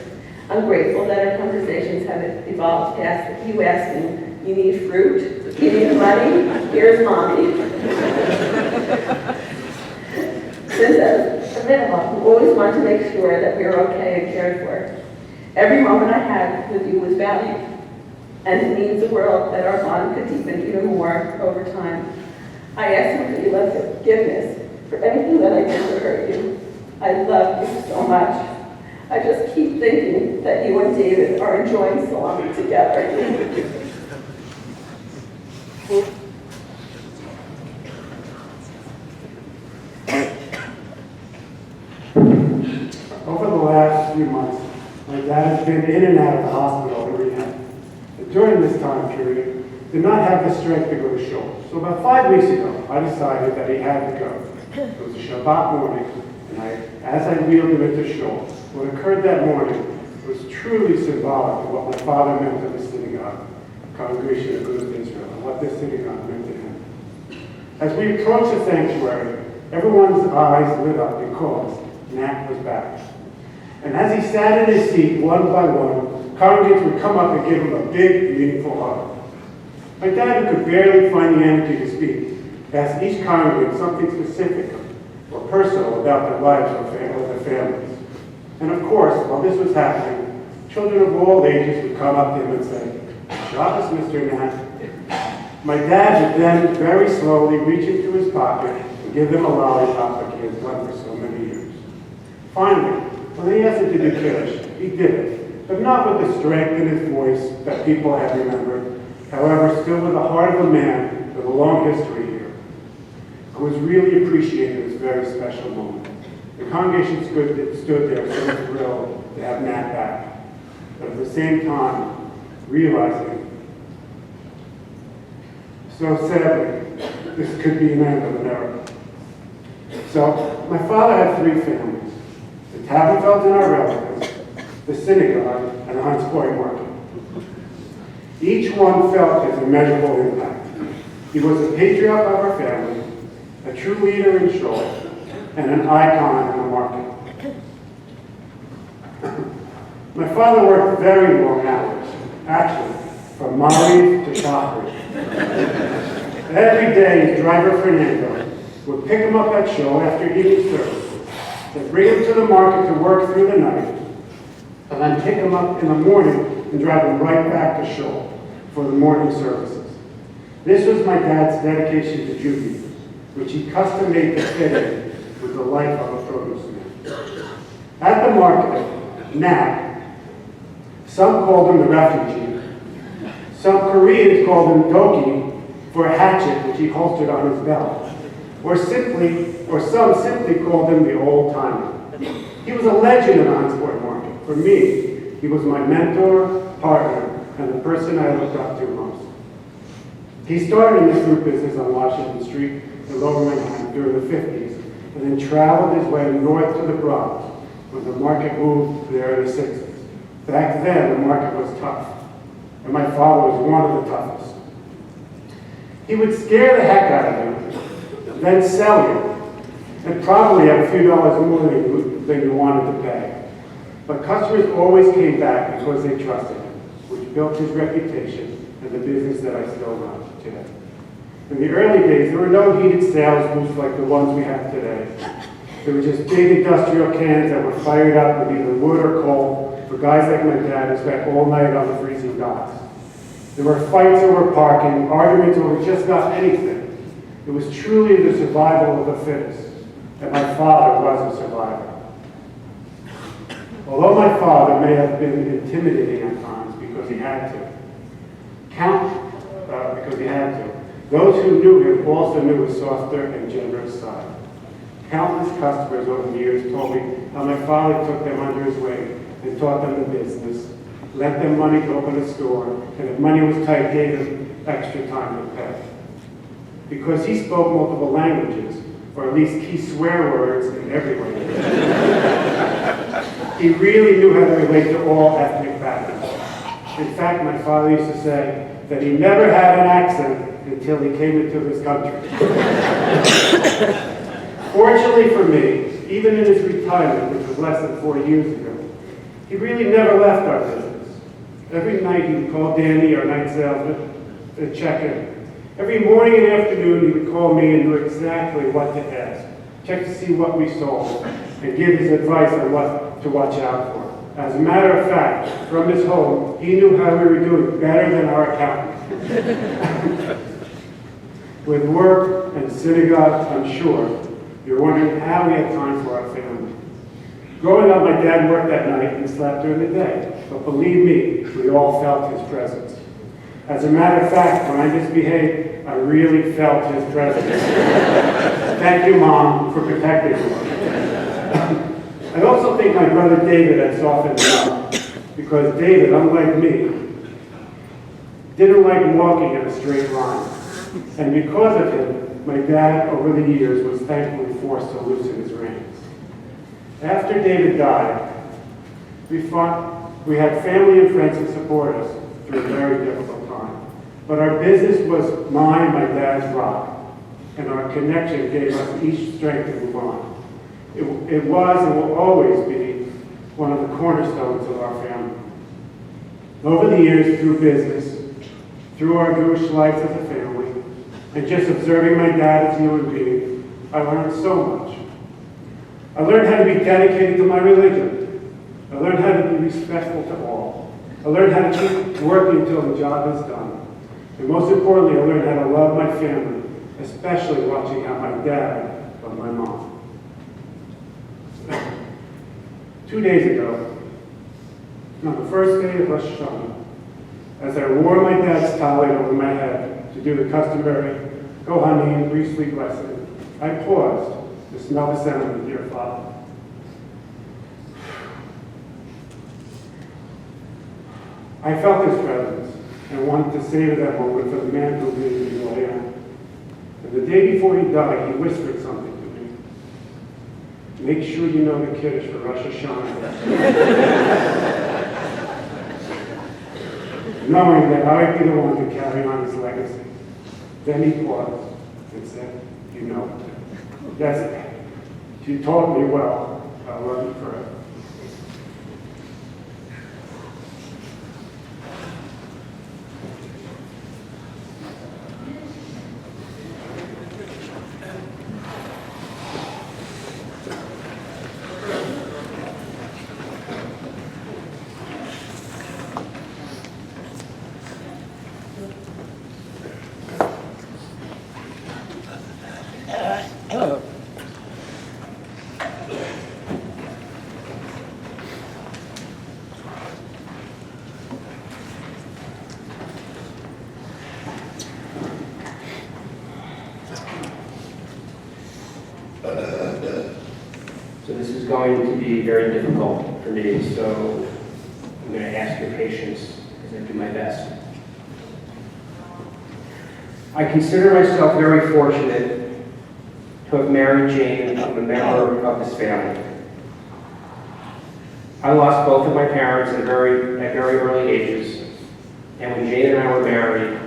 I'm grateful that our conversations have evolved past you asking, you need fruit, you need money, here's mommy. Since as a minimum, we always want to make sure that we are okay and cared for. Every moment I had with you was valued, and it means the world that our bond could deepen even more over time. I ask you for your forgiveness for anything that I did to hurt you. I love you so much. I just keep thinking that you and David are enjoying salami together. Over the last few months, my dad has been in and out of the hospital and rehab. And during this time period, did not have the strength to go to shul. So about 5 weeks ago, I decided that he had to go. It was a Shabbat morning, and as I wheeled him into shul, what occurred that morning was truly symbolic of what my father meant to the synagogue, Congregation of Good of Israel, and what this synagogue meant to him. As we approached the sanctuary, everyone's eyes lit up because Nat was back. And as he sat in his seat, one by one, congregants would come up and give him a big, meaningful hug. My dad, who could barely find the energy to speak, asked each congregant something specific or personal about their lives or their families. And of course, while this was happening, children of all ages would come up to him and say, "Shabbos, Mr. Nat." My dad would then very slowly reach into his pocket and give them a lollipop like he has done for so many years. Finally, when he asked him to do Kiddush, he did it, but not with the strength in his voice that people had remembered. However, still with the heart of a man with a long history here, who was really appreciating this very special moment. The congregation stood there so thrilled to have Nat back, but at the same time, realizing, so sadly, this could be an end of an era. So, my father had 3 families: the Tabenfeld and our relatives, the synagogue, and the Hunts Point market. Each one felt his immeasurable impact. He was a patriarch of our family, a true leader in shul, and an icon in the market. My father worked very long hours, actually, from Maariv to Shachrit. Every day, his driver Fernando would pick him up at shul after evening services, and bring him to the market to work through the night, and then pick him up in the morning and drive him right back to shul for the morning services. This was my dad's dedication to Judaism, which he custom made to fit in with the life of a produce man. At the market, Nat, some called him the refugee, some Koreans called him Doki for a hatchet which he holstered on his belt, or some simply called him the old timer. He was a legend in the Hunts Point market. For me, he was my mentor, partner, and the person I looked up to most. He started in the fruit business on Washington Street in Lower Manhattan during the 50s, and then traveled his way north to the Bronx when the market moved there in the 60s. Back then, the market was tough, and my father was one of the toughest. He would scare the heck out of you, then sell you, and probably have a few dollars more than you wanted to pay. But customers always came back because they trusted him, which built his reputation and the business that I still run today. In the early days, there were no heated sales booths like the ones we have today. There were just big industrial cans that were fired up with either wood or coal for guys like my dad who spent all night on the freezing docks. There were fights over parking, arguments over just about anything. It was truly the survival of the fittest. that my father was a survivor. Although my father may have been intimidating at times because he had to, those who knew him also knew his softer and generous side. Countless customers over the years told me how my father took them under his wing and taught them the business, lent them money to open a store, and if money was tight, gave them extra time to pay. Because he spoke multiple languages, or at least key swear words in every language, he really knew how to relate to all ethnic backgrounds. In fact, my father used to say that he never had an accent until he came into this country. Fortunately for me, even in his retirement, which was less than 4 years ago, he really never left our business. Every night he would call Danny, our night salesman, to check in. Every morning and afternoon he would call me and knew exactly what to ask, check to see what we sold, and give his advice on what to watch out for. As a matter of fact, from his home, he knew how we were doing better than our accountant. With work and synagogue, I'm sure, you're wondering how we had time for our family. Growing up, my dad worked at night and slept during the day. But believe me, we all felt his presence. As a matter of fact, when I misbehaved, I really felt his presence. Thank you, Mom, for protecting me. I also think my brother David had softened me up, because David, unlike me, didn't like walking in a straight line. And because of him, my dad, over the years, was thankfully forced to loosen his reins. After David died, we had family and friends to support us through a very difficult time. But our business was mine, my dad's rock, and our connection gave us each strength to move on. It was and will always be one of the cornerstones of our family. Over the years, through business, through our Jewish life as a family, and just observing my dad as a human being, I learned so much. I learned how to be dedicated to my religion. I learned how to be respectful to all. I learned how to keep working until the job is done. And most importantly, I learned how to love my family, especially watching how my dad loved my mom. 2 days ago, on the first day of Rosh Hashanah, as I wore my dad's tallit over my head to do the customary Kohanim priestly blessing, I paused to smell the scent of the dear Father. I felt his presence and wanted to savor that moment for the man who made me who I am. And the day before he died, he whispered something to me. Make sure you know the Kiddush for Rosh Hashanah. Knowing that I'd be the one to carry on his legacy. Then he paused and said, you know it. Yes, you taught me well. I love you forever. So this is going to be very difficult for me, so I'm going to ask your patience as I do my best. I consider myself very fortunate to have married Jane and become a member of this family. I lost both of my parents at very early ages, and when Jane and I were married,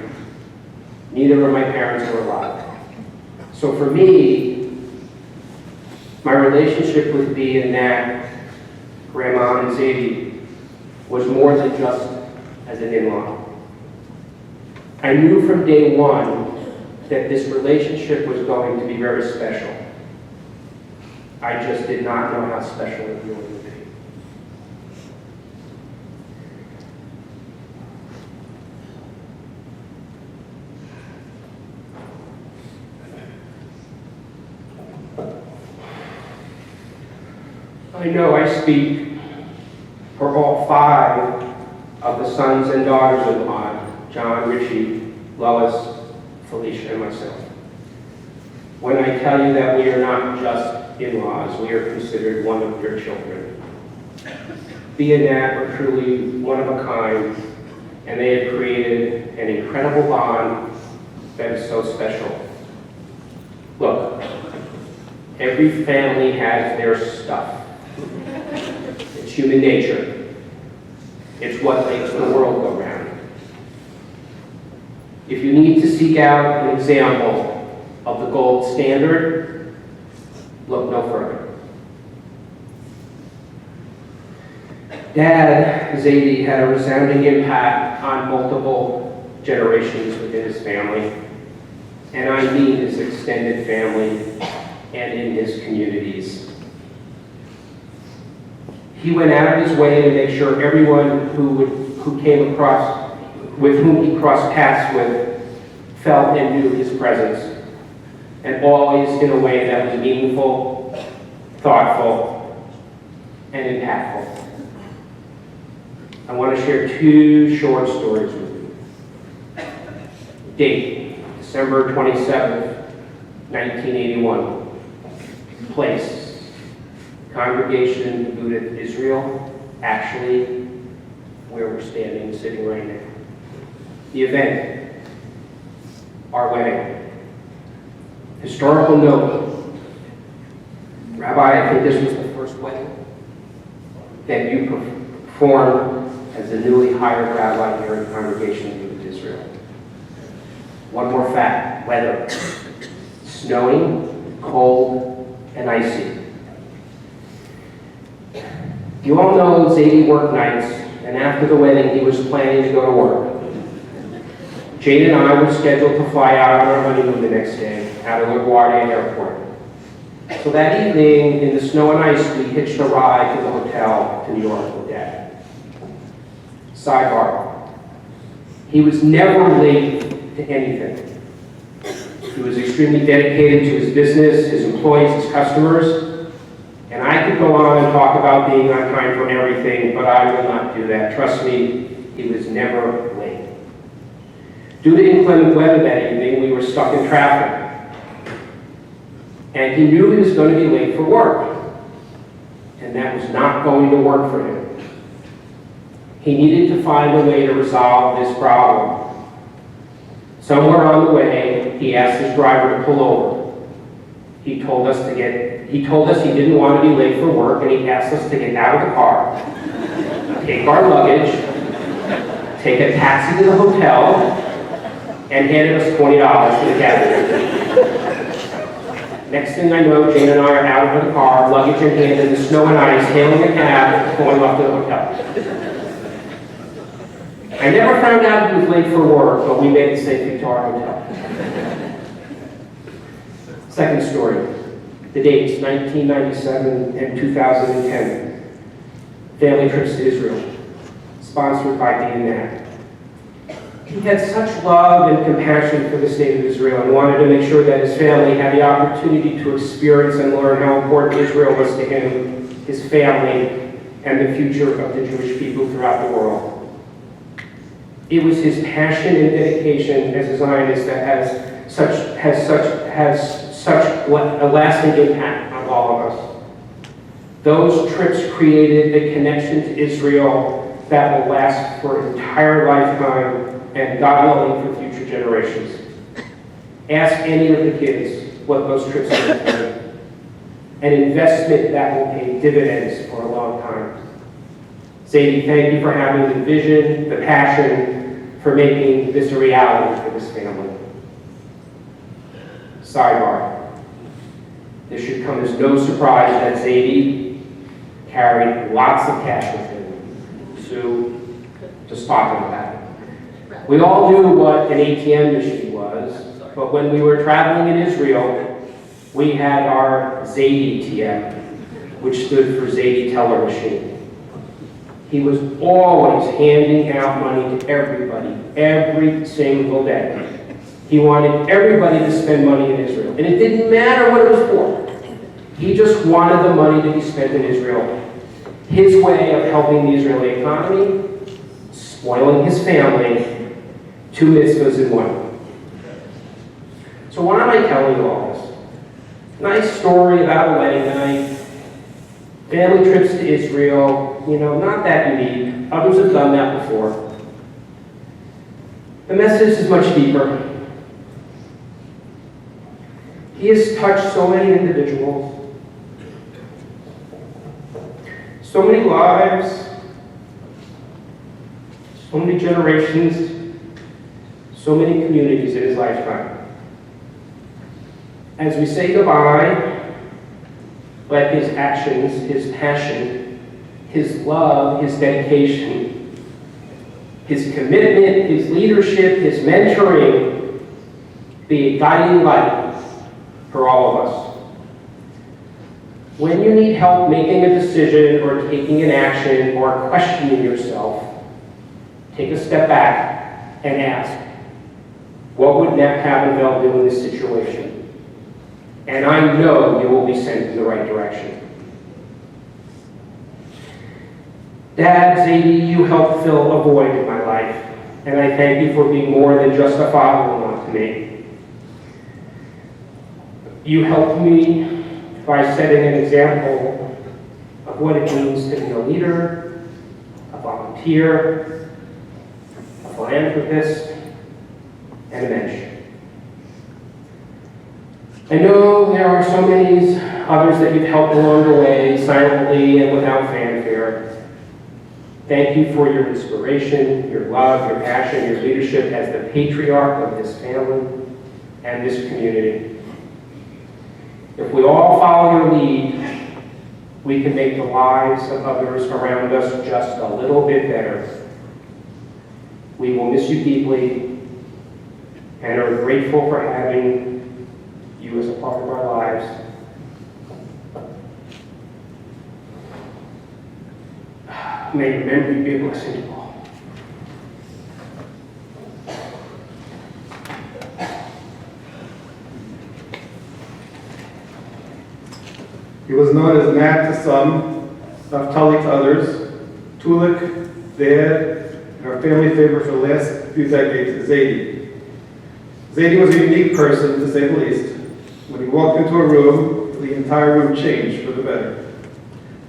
neither of my parents were alive. So for me, my relationship with Bea and Nat, Grandma and Zadie, was more than just as an in-law. I knew from day one that this relationship was going to be very special. I just did not know how special it really would be. I know I speak for all 5 of the sons and daughters-in-law, John, Richie, Lois, Felicia, and myself, when I tell you that we are not just in-laws, we are considered one of your children. Bea and Nat are truly one of a kind, and they have created an incredible bond that is so special. Look, every family has their stuff. It's human nature. It's what makes the world go round. If you need to seek out an example of the gold standard, look no further. Dad, Zadie, had a resounding impact on multiple generations within his family, and I mean his extended family and in his communities. He went out of his way to make sure everyone who came across, with whom he crossed paths with, felt and knew his presence, and always in a way that was meaningful, thoughtful, and impactful. I want to share 2 short stories with you. Date, December 27th, 1981. Place, Congregation Buddha Israel, actually where we're standing, sitting right now. The event, our wedding. Historical note, Rabbi, I think this was the first wedding that you performed as the newly hired rabbi here at Congregation Buddha Israel. One more fact, weather. Snowing, cold, and icy. You all know Zadie worked nights, and after the wedding, he was planning to go to work. Jade and I were scheduled to fly out on our honeymoon the next day out of LaGuardia Airport. So that evening, in the snow and ice, we hitched a ride to the hotel to New York with Dad. Sidebar, he was never late to anything. He was extremely dedicated to his business, his employees, his customers, and I could go on and talk about being on time for everything, but I will not do that. Trust me, he was never late. Due to inclement weather that evening, we were stuck in traffic, and he knew he was going to be late for work, and that was not going to work for him. He needed to find a way to resolve this problem. Somewhere on the way, he asked his driver to pull over. He told us he didn't want to be late for work, and he asked us to get out of the car, take our luggage, take a taxi to the hotel, and handed us $20 for the cab. Next thing I know, Jane and I are out of the car, luggage in hand in the snow and ice, hailing a cab, going off to the hotel. I never found out he was late for work, but we made it safely to our hotel. Second story, the dates, 1997 and 2010. Family trips to Israel, sponsored by Bea and Nat. He had such love and compassion for the state of Israel and wanted to make sure that his family had the opportunity to experience and learn how important Israel was to him, his family, and the future of the Jewish people throughout the world. It was his passion and dedication as a Zionist that has such a lasting impact on all of us. Those trips created a connection to Israel that will last for an entire lifetime, and God willing, for future generations. Ask any of the kids what those trips have been. An investment that will pay dividends for a long time. Zadie, thank you for having the vision, the passion for making this a reality for this family. Sidebar. This should come as no surprise that Zadie carried lots of cash with him. Sue, just talking about it. We all knew what an ATM machine was, but when we were traveling in Israel, we had our Zadie TM, which stood for Zadie Teller Machine. He was always handing out money to everybody, every single day. He wanted everybody to spend money in Israel, and it didn't matter what it was for. He just wanted the money to be spent in Israel. His way of helping the Israeli economy, spoiling his family, 2 mitzvahs in one. So why am I telling you all this? Nice story about a wedding night, family trips to Israel, not that unique. Others have done that before. The message is much deeper. He has touched so many individuals, so many lives, so many generations, so many communities in his lifetime. As we say goodbye, let his actions, his passion, his love, his dedication, his commitment, his leadership, his mentoring be a guiding light for all of us. When you need help making a decision or taking an action or questioning yourself, take a step back and ask, what would Nat Papenveld do in this situation? And I know you will be sent in the right direction. Dad, Zadie, you helped fill a void in my life, and I thank you for being more than just a father-in-law to me. You helped me by setting an example of what it means to be a leader, a volunteer, a philanthropist, and a mensch. I know there are so many others that you've helped along the way, silently and without fanfare. Thank you for your inspiration, your love, your passion, your leadership as the patriarch of this family and this community. If we all follow your lead, we can make the lives of others around us just a little bit better. We will miss you deeply and are grateful for having you as a part of our lives. May your memory be a blessing to all. He was known as Nat to some, Naphtali to others, Tulik, Dad, and our family favorite for the last few decades, Zadie. Zadie was a unique person, to say the least. When he walked into a room, the entire room changed for the better.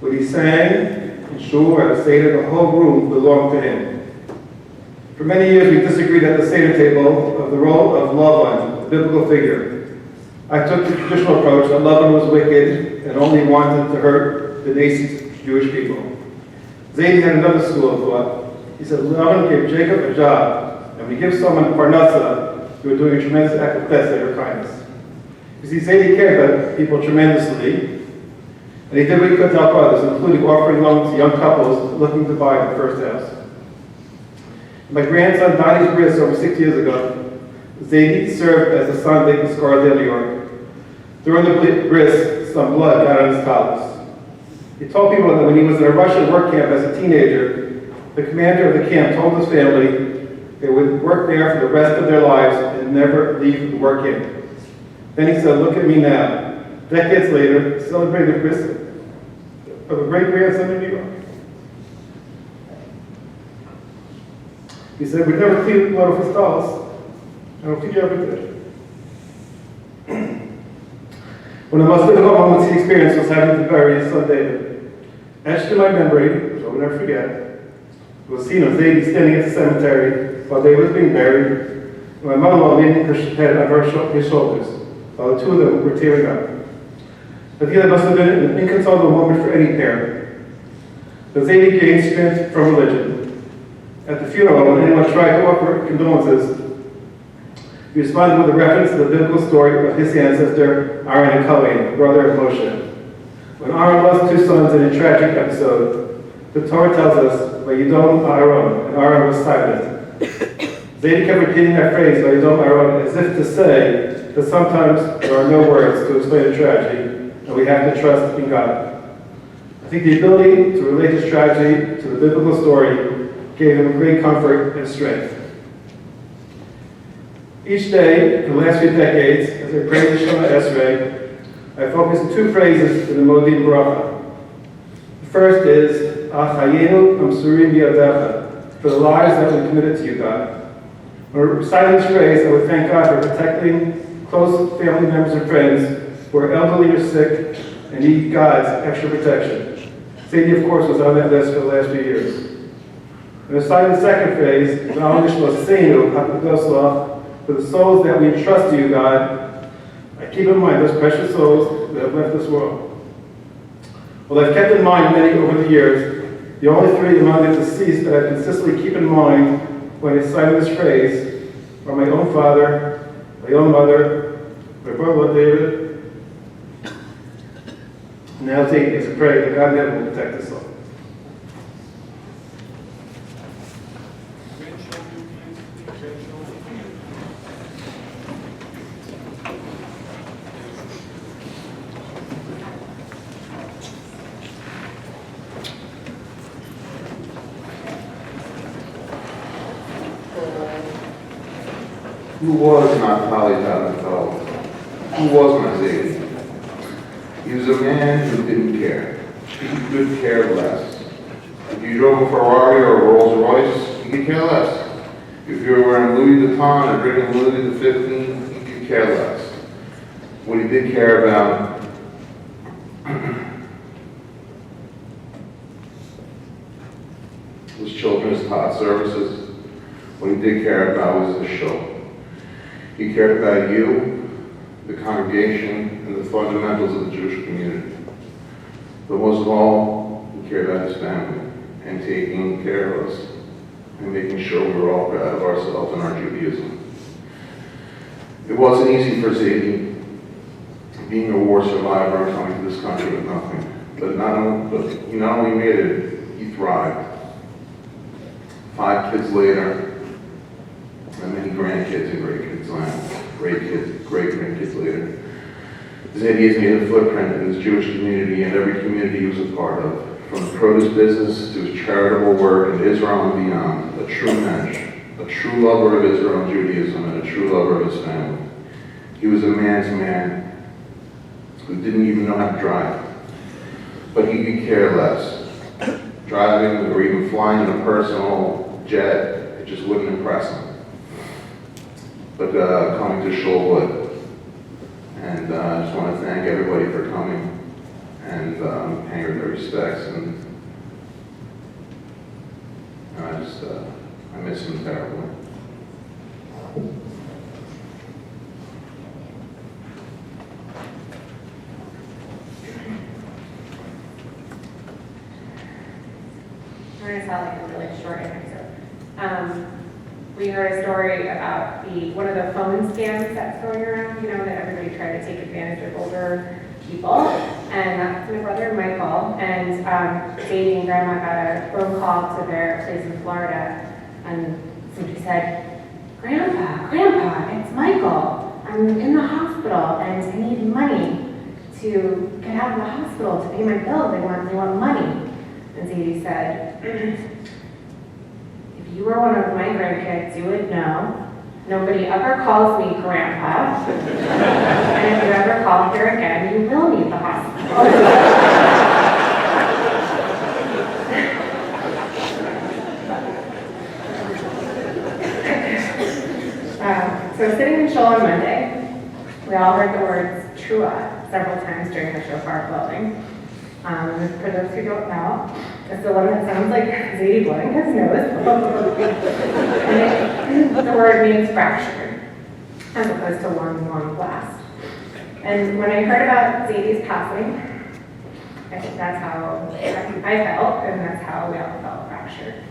When he sang in shul at a seder, the whole room belonged to him. For many years, we disagreed at the seder table of the role of Lavan, the biblical figure. I took the traditional approach that Lavan was wicked and only wanted to hurt the nascent Jewish people. Zadie had another school of thought. He said, Lavan gave Jacob a job, and when you give someone parnassa, you are doing a tremendous act of chesed or kindness. You see, Zadie cared about people tremendously, and he did what he could to help others, including offering loans to young couples looking to buy their first house. My grandson Donnie's bris over 6 years ago, Zadie served as a Sunday in Scarsdale, New York. During the bris, some blood got on his collars. He told people that when he was in a Russian work camp as a teenager, the commander of the camp told his family they would work there for the rest of their lives and never leave the work camp. Then he said, look at me now. Decades later, celebrating the bris of a great-grandson in New York. He said, we never clean blood off his dollars. I don't think you ever did. One of the most difficult moments he experienced was having to bury his son David. Etched in my memory, which I will never forget, was seen of Zadie standing at the cemetery while David was being buried, and my mother-in-law leaning her head on his shoulders, while the two of them were tearing up. I think that must have been an inconsolable moment for any parent. But Zadie gained strength from religion. At the funeral, when anyone tried to offer condolences, he responded with a reference to the biblical story of his ancestor, Aaron and Cohen, brother of Moshe. When Aaron lost 2 sons in a tragic episode, the Torah tells us, Vayidom Aaron, and Aaron was silent. Zadie kept repeating that phrase, Vayidom Aaron, as if to say that sometimes there are no words to explain a tragedy, and we have to trust in God. I think the ability to relate this tragedy to the biblical story gave him great comfort and strength. Each day, for the last few decades, as I prayed the Shema Esrei, I focus on two phrases in the Modim Bracha. The first is, Achayenu Amsurim Biyadecha, for the lives that we committed to you, God. When I recite this phrase, I would thank God for protecting close family members and friends who are elderly or sick and need God's extra protection. Sadie, of course, was on that list for the last few years. And aside the second phrase, for the souls that we entrust to you, God, I keep in mind those precious souls that have left this world. Well, I've kept in mind many over the years. The only three among the deceased that I consistently keep in mind when I cite this phrase are my own father, my own mother, my brother David. Now take it to pray that God never will protect us all. Who was Naftali Talentel? Who was Mazzi? He was a man who didn't care. He could care less. If you drove a Ferrari or a Rolls Royce, he could care less. If you were wearing Louis Vuitton or drinking Louis XV, he could care less. What he did care about was children's Todd services. What he did care about was the show. He cared about you, the congregation, and the fundamentals of the Jewish community. But most of all, he cared about his family and taking care of us and making sure we were all proud of ourselves and our Judaism. It wasn't easy for Zadie, being a war survivor and coming to this country with nothing. But he not only made it, he thrived. 5 kids later, and many grandkids and great-grandkids later. Zadie has made a footprint in his Jewish community and every community he was a part of, from the produce business to his charitable work in Israel and beyond. A true mensch, a true lover of Israel and Judaism, and a true lover of his family. He was a man's man who didn't even know how to drive, but he could care less. Driving or even flying in a personal jet, it just wouldn't impress him. But coming to Shoalwood, and I just want to thank everybody for coming and paying her their respects, and I miss him terribly. I'm going to tell like a really short anecdote. We heard a story about one of the phone scams that's going around, that everybody tried to take advantage of older people. And that's my brother, Michael. And Zadie and Grandma got a phone call to their place in Florida. And somebody said, Grandpa, it's Michael. I'm in the hospital and I need money to get out of the hospital to pay my bills. They want money. And Zadie said, if you were one of my grandkids, you would know. Nobody ever calls me Grandpa. And if you ever call here again, you will need the hospital. So sitting in shul on Monday, we all heard the words Trua several times during the shofar blowing. For those who don't know, it's the one that sounds like Zadie blowing his nose. And the word means fractured, as opposed to one long blast. And when I heard about Zadie's passing, I think that's how I felt, and that's how we all felt, fractured.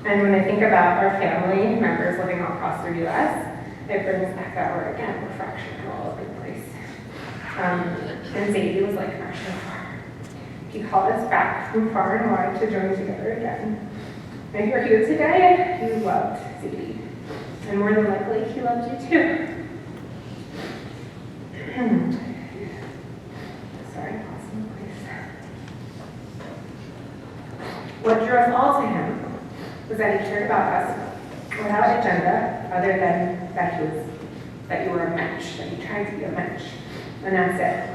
And when I think about our family members living all across the U.S., it brings back that word again, we're fractured all over the place. And Zadie was like our shofar. He called us back from far and wide to join together again. And you're here today, you loved Zadie. And more than likely, he loved you too. Sorry, I lost my place. What drew us all to him was that he cared about us without agenda, other than that you were a mensch, that you tried to be a mensch. And that's it.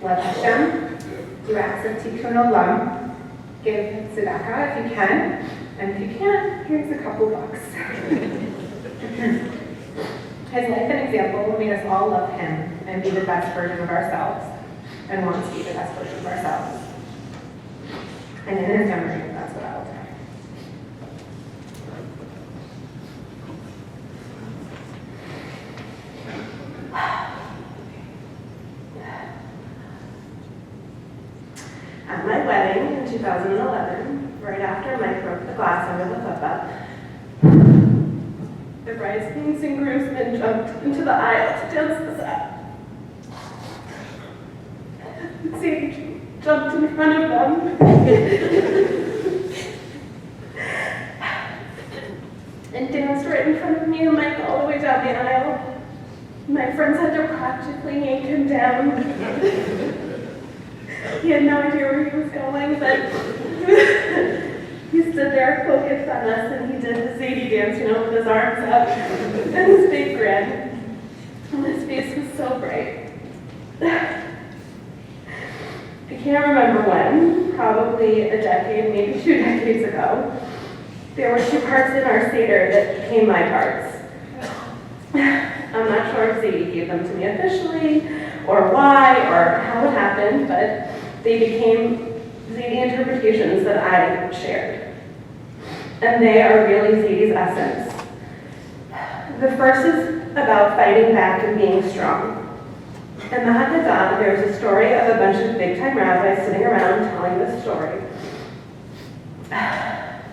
love Hashem, do acts of tikkun olam, give tzedakah if you can, and if you can't, here's a couple bucks. His life and example made us all love him and be the best version of ourselves, and want to be the best version of ourselves. And in his memory, that's what I will say. At my wedding in 2011, right after Mike broke the glass under the chuppah, the bridesmaids and groomsmen jumped into the aisle to dance the set. Sadie jumped in front of them and danced right in front of me and Mike all the way down the aisle. My friends had to practically yank him down. He had no idea where he was going, but he stood there focused on us, and he did the Sadie dance, with his arms up and his big grin. And his face was so bright. I can't remember when, probably a decade, maybe 2 decades ago, there were 2 parts in our Seder that became my parts. I'm not sure if Sadie gave them to me officially, or why, or how it happened, but they became Zadie interpretations that I shared. And they are really Zadie's essence. The first is about fighting back and being strong. In the Haggadah, there's a story of a bunch of big-time rabbis sitting around telling this story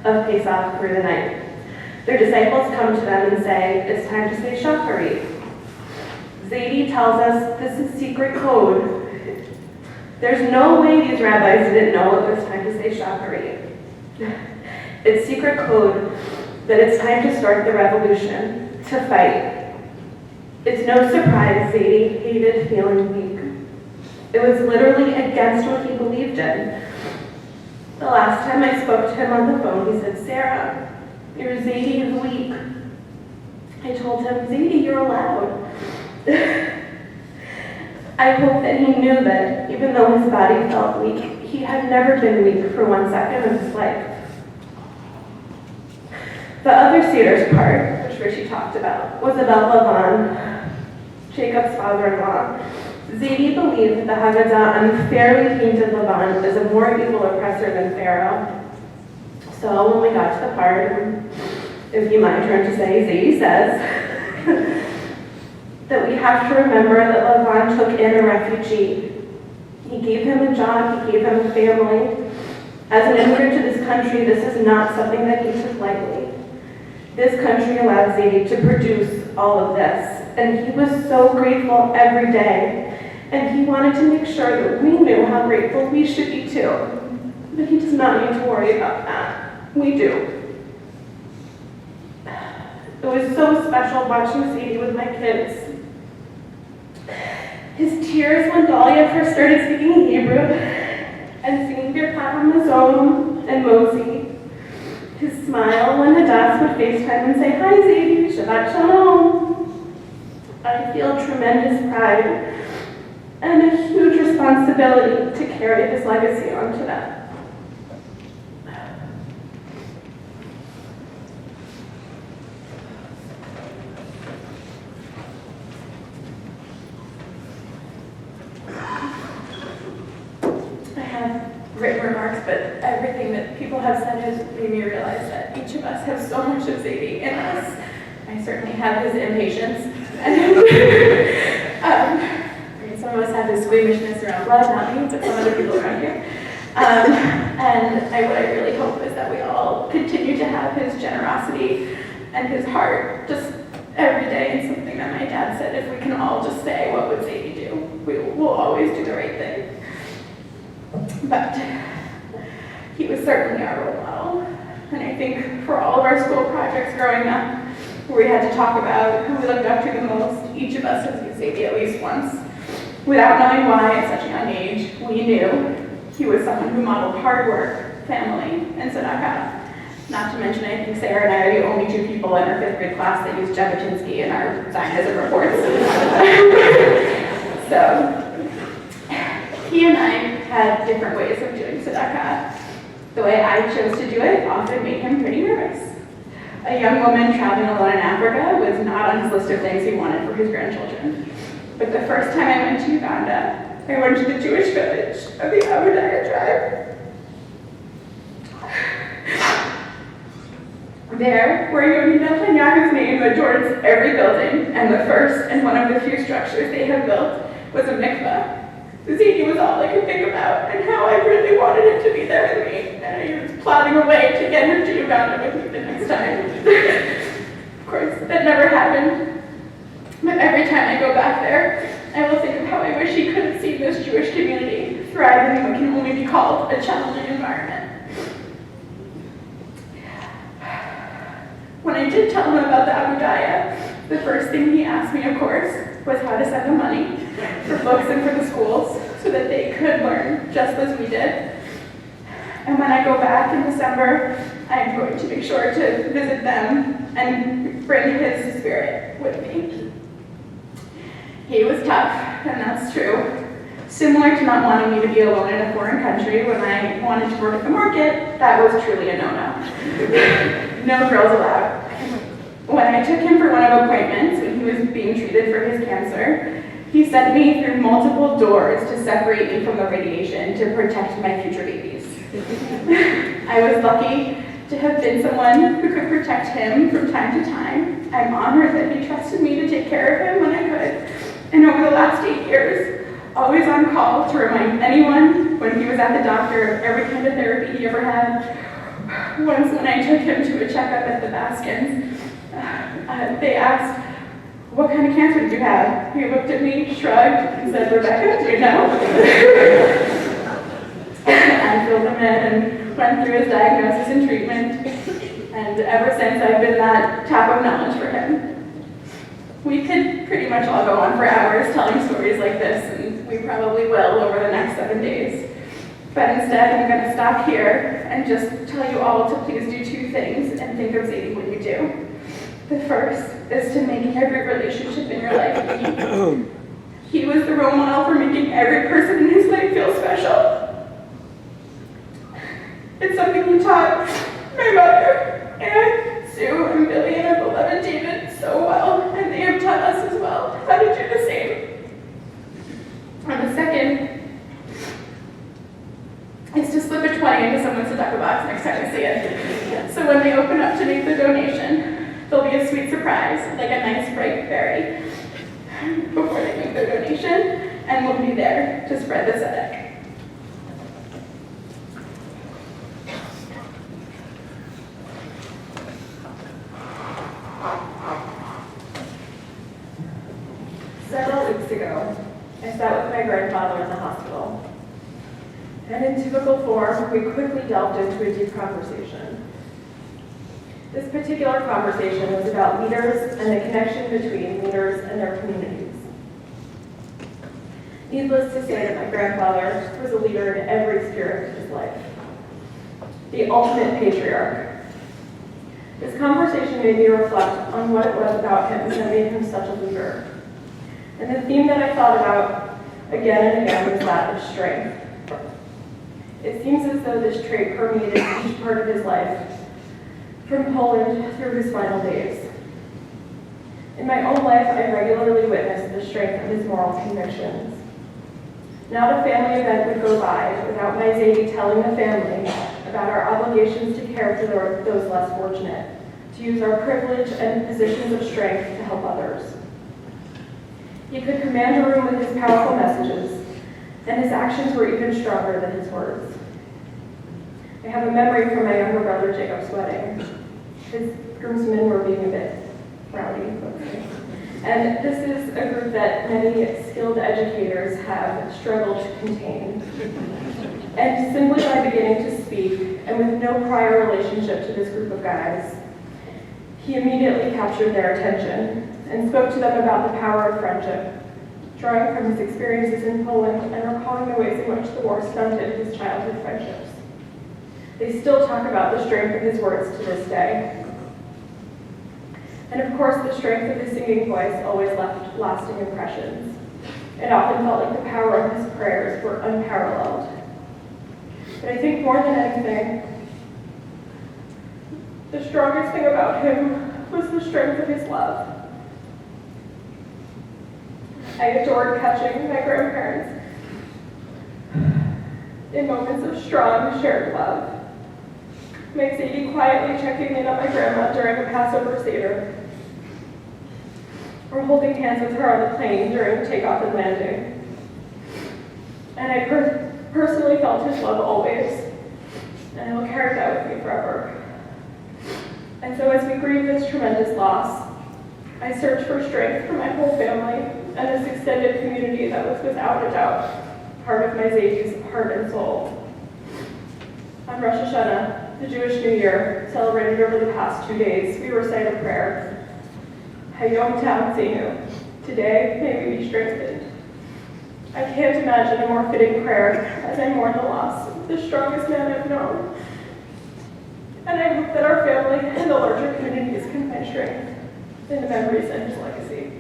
of Pesach through the night. Their disciples come to them and say, it's time to say Shacharit. Zadie tells us this is secret code. There's no way these rabbis didn't know it was time to say Shacharit. It's secret code that it's time to start the revolution, to fight. It's no surprise Zadie hated feeling weak. It was literally against what he believed in. The last time I spoke to him on the phone, he said, Sarah, your Zadie is weak. I told him, Zadie, you're allowed. I hope that he knew that even though his body felt weak, he had never been weak for 1 second of his life. The other Seder's part, which Richie talked about, was about Lavan, Jacob's father-in-law. Zadie believed that the Haggadah unfairly painted Lavan as a more evil oppressor than Pharaoh. So when we got to the part, it would be my turn to say, Zadie says, that we have to remember that Lavan took in a refugee. He gave him a job, he gave him a family. As an immigrant to this country, this is not something that he took lightly. This country allowed Zadie to produce all of this, and he was so grateful every day. And he wanted to make sure that we knew how grateful we should be too. But he does not need to worry about that. We do. It was so special watching Zadie with my kids. His tears when Dahlia first started speaking Hebrew and singing Birkat HaMazon and Mosey. His smile when Hadass would FaceTime and say, hi Zadie, Shabbat Shalom. I feel tremendous pride and a huge responsibility to carry his legacy onto them. I have written remarks, but everything that people have said has made me realize that each of us has so much of Zadie in us. I certainly have his impatience. Some of us have his squeamishness around blood, not me, but some other people around here. And what I really hope is that we all continue to have his generosity and his heart just every day. And something that my dad said, if we can all just say, what would Zadie do? We'll always do the right thing. But he was certainly our role model. And I think for all of our school projects growing up, where we had to talk about who we looked up to the most, each of us has used Zadie at least once. Without knowing why at such a young age, we knew he was someone who modeled hard work, family, and tzedakah. Not to mention, I think Sarah and I are the only 2 people in our 5th grade class that used Jabotinsky in our Zionism reports. So, He and I had different ways of doing tzedakah. The way I chose to do it often made him pretty nervous. A young woman traveling alone in Africa was not on his list of things he wanted for his grandchildren. But the first time I went to Uganda, I went to the Jewish village of the Abudaya tribe. There, where Yoni Netanyahu's name adorns every building, and the first and one of the few structures they have built was a mikveh. The ziti was all I could think about, and how I really wanted him to be there with me, and I was plotting a way to get him to Uganda with me the next time. Of course, that never happened. But every time I go back there, I will think of how I wish he could have seen this Jewish community thrive in what can only be called a challenging environment. When I did tell him about the Abudaya, the first thing he asked me, of course, was how to send the money for books and for the schools so that they could learn just as we did. And when I go back in December, I am going to make sure to visit them and bring his spirit with me. He was tough, and that's true. Similar to not wanting me to be alone in a foreign country when I wanted to work at the market, that was truly a no-no. No girls allowed. When I took him for one of appointments when he was being treated for his cancer, he sent me through multiple doors to separate me from the radiation to protect my future babies. I was lucky to have been someone who could protect him from time to time. I'm honored that he trusted me to take care of him when I could. And over the last 8 years, always on call to remind anyone when he was at the doctor of every kind of therapy he ever had. Once when I took him to a checkup at the Baskins, they asked, "What kind of cancer did you have?" He looked at me, shrugged, and said, "Rebecca, do you know?" I filled him in and went through his diagnosis and treatment, and ever since I've been that tap of knowledge for him. We could pretty much all go on for hours telling stories like this, and we probably will over the next 7 days. But instead, I'm going to stop here and just tell you all to please do 2 things and think of Zadie when you do. The first is to make every relationship in your life unique. He was the role model for making every person in his life feel special. It's something he taught my mother, and Sue, and Billy, and our beloved David so well, and they have taught us as well how to do the same. And the second is to slip a 20 into someone's tzedakah box next time I see it. So when they open up to make the donation, there'll be a sweet surprise, like a nice bright berry, before they make their donation, and we'll be there to spread the tzedakah. Several weeks ago, I sat with my grandfather in the hospital. And in typical form, we quickly delved into a deep conversation. This particular conversation was about leaders and the connection between leaders and their communities. Needless to say that my grandfather was a leader in every sphere of his life. The ultimate patriarch. This conversation made me reflect on what it was about him that made him such a leader. And the theme that I thought about again and again was that of strength. It seems as though this trait permeated each part of his life, from Poland through his final days. In my own life, I regularly witnessed the strength of his moral convictions. Not a family event would go by without my Zadie telling the family about our obligations to care for those less fortunate, to use our privilege and positions of strength to help others. He could command a room with his powerful messages, and his actions were even stronger than his words. I have a memory from my younger brother Jacob's wedding. His groomsmen were being a bit rowdy, let's say. And this is a group that many skilled educators have struggled to contain. And simply by beginning to speak, and with no prior relationship to this group of guys, he immediately captured their attention and spoke to them about the power of friendship, drawing from his experiences in Poland and recalling the ways in which the war stunted his childhood friendships. They still talk about the strength of his words to this day. And of course, the strength of his singing voice always left lasting impressions. It often felt like the power of his prayers were unparalleled. But I think more than anything, the strongest thing about him was the strength of his love. I adored catching my grandparents in moments of strong, shared love. My Sadie quietly checking in on my grandma during a Passover Seder, or holding hands with her on the plane during takeoff and landing. And I personally felt his love always, and I will carry that with me forever. And so as we grieve this tremendous loss, I search for strength for my whole family and this extended community that was without a doubt part of my Zadie's heart and soul. On Rosh Hashanah, the Jewish New Year, celebrated over the past 2 days, we recite a prayer. Hayom Ta'atzenu. Today, may we be strengthened. I can't imagine a more fitting prayer as I mourn the loss of the strongest man I've known. And I hope that our family and the larger communities can find strength in the memories and his legacy.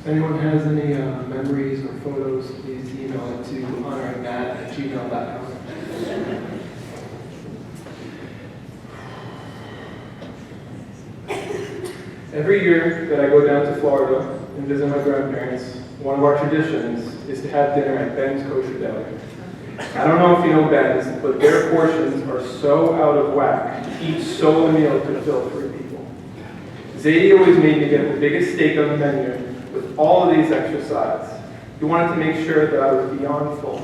If anyone has any memories or photos, please email it to honoringmatt@gmail.com. Every year that I go down to Florida and visit my grandparents, one of our traditions is to have dinner at Ben's Kosher Deli. I don't know if you know Ben's, but their portions are so out of whack. Each solo meal could fill 3 people. Zadie always made me get the biggest steak on the menu with all of these extra sides. He wanted to make sure that I was beyond full.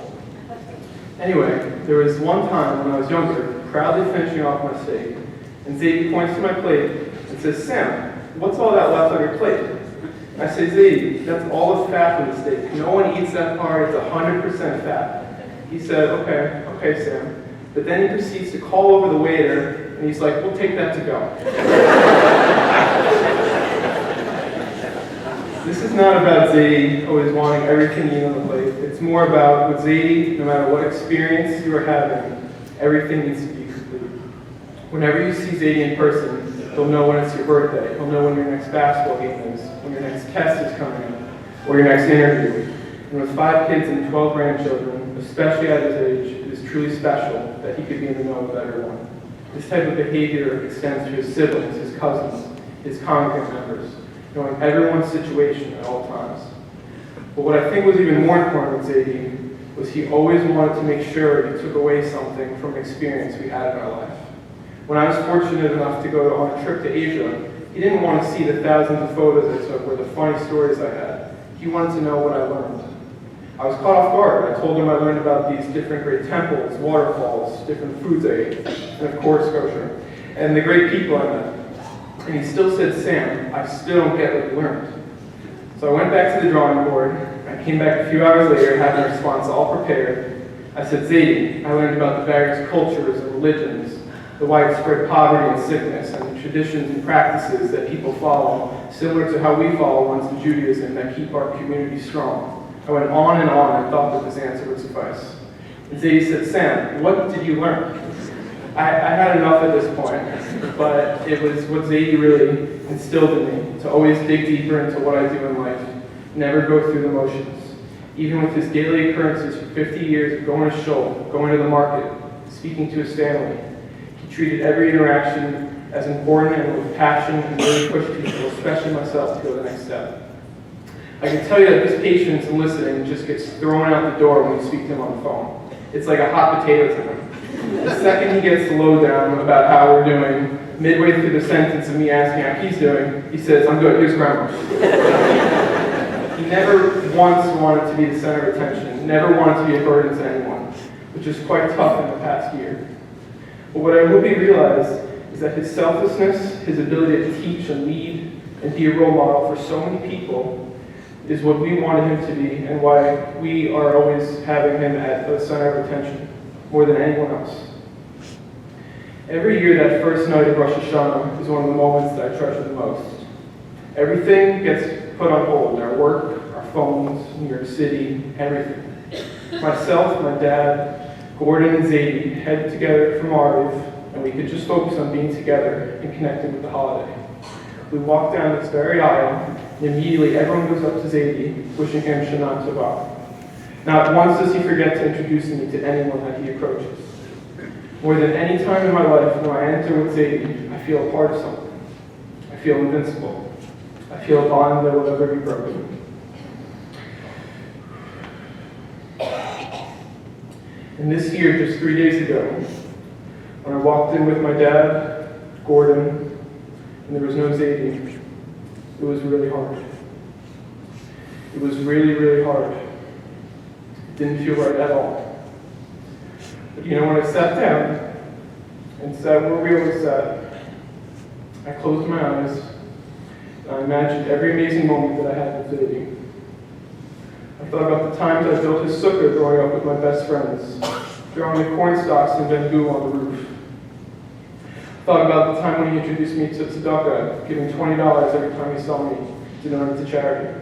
Anyway, there was one time when I was younger, proudly finishing off my steak, and Zadie points to my plate and says, "Sam, what's all that left on your plate?" I say, "Zadie, that's all the fat from the steak. No one eats that part, it's 100% fat." He said, okay, Sam. But then he proceeds to call over the waiter, and he's like, "We'll take that to go." This is not about Zadie always wanting everything eaten on the plate. It's more about with Zadie, no matter what experience you are having, everything needs to be complete. Whenever you see Zadie in person, you'll know when it's your birthday. You'll know when your next basketball game is, when your next test is coming up, or your next interview. And with 5 kids and 12 grandchildren, especially at his age, it is truly special that he could be in the know with everyone. This type of behavior extends to his siblings, his cousins, his congregant members, knowing everyone's situation at all times. But what I think was even more important with Zadie was he always wanted to make sure he took away something from an experience we had in our life. When I was fortunate enough to go on a trip to Asia, he didn't want to see the thousands of photos I took or the funny stories I had. He wanted to know what I learned. I was caught off guard. I told him I learned about these different great temples, waterfalls, different foods I ate, and of course kosher, and the great people I met. And he still said, "Sam, I still don't get what you learned." So I went back to the drawing board. I came back a few hours later, having a response all prepared. I said, "Zadie, I learned about the various cultures and religions, the widespread poverty and sickness, and the traditions and practices that people follow, similar to how we follow ones in Judaism that keep our community strong." I went on and on and thought that this answer would suffice. And Zadie said, "Sam, what did you learn?" I had enough at this point, but it was what Zadie really instilled in me, to always dig deeper into what I do in life, never go through the motions. Even with his daily occurrences for 50 years of going to shul, going to the market, speaking to his family, he treated every interaction as important and with passion and really pushed people, especially myself, to go the next step. I can tell you that this patience and listening just gets thrown out the door when you speak to him on the phone. It's like a hot potato to him. The second he gets the lowdown about how we're doing, midway through the sentence of me asking how he's doing, he says, "I'm good, here's grandma." He never once wanted to be the center of attention, never wanted to be a burden to anyone, which is quite tough in the past year. But what I hope he realized is that his selflessness, his ability to teach and lead and be a role model for so many people is what we wanted him to be and why we are always having him at the center of attention more than anyone else. Every year, that first night of Rosh Hashanah is one of the moments that I treasure the most. Everything gets put on hold, our work, our phones, New York City, everything. Myself, my dad, Gordon and Zadie head together from Mariv, and we could just focus on being together and connecting with the holiday. We walk down this very aisle, and immediately everyone goes up to Zadie, wishing him Shana Tova. Not once does he forget to introduce me to anyone that he approaches. More than any time in my life, when I enter with Zadie, I feel a part of something. I feel invincible. I feel a bond that will never be broken. And this year, just 3 days ago, when I walked in with my dad, Gordon, and there was no Zadie, it was really hard. It was really, really hard. It didn't feel right at all. But you know, when I sat down and sat where we always sat, I closed my eyes and I imagined every amazing moment that I had with Zadie. I thought about the times I built his sukkah growing up with my best friends, throwing the corn stalks and bamboo on the roof. I thought about the time when he introduced me to tzedakah, giving $20 every time he saw me to donate to charity.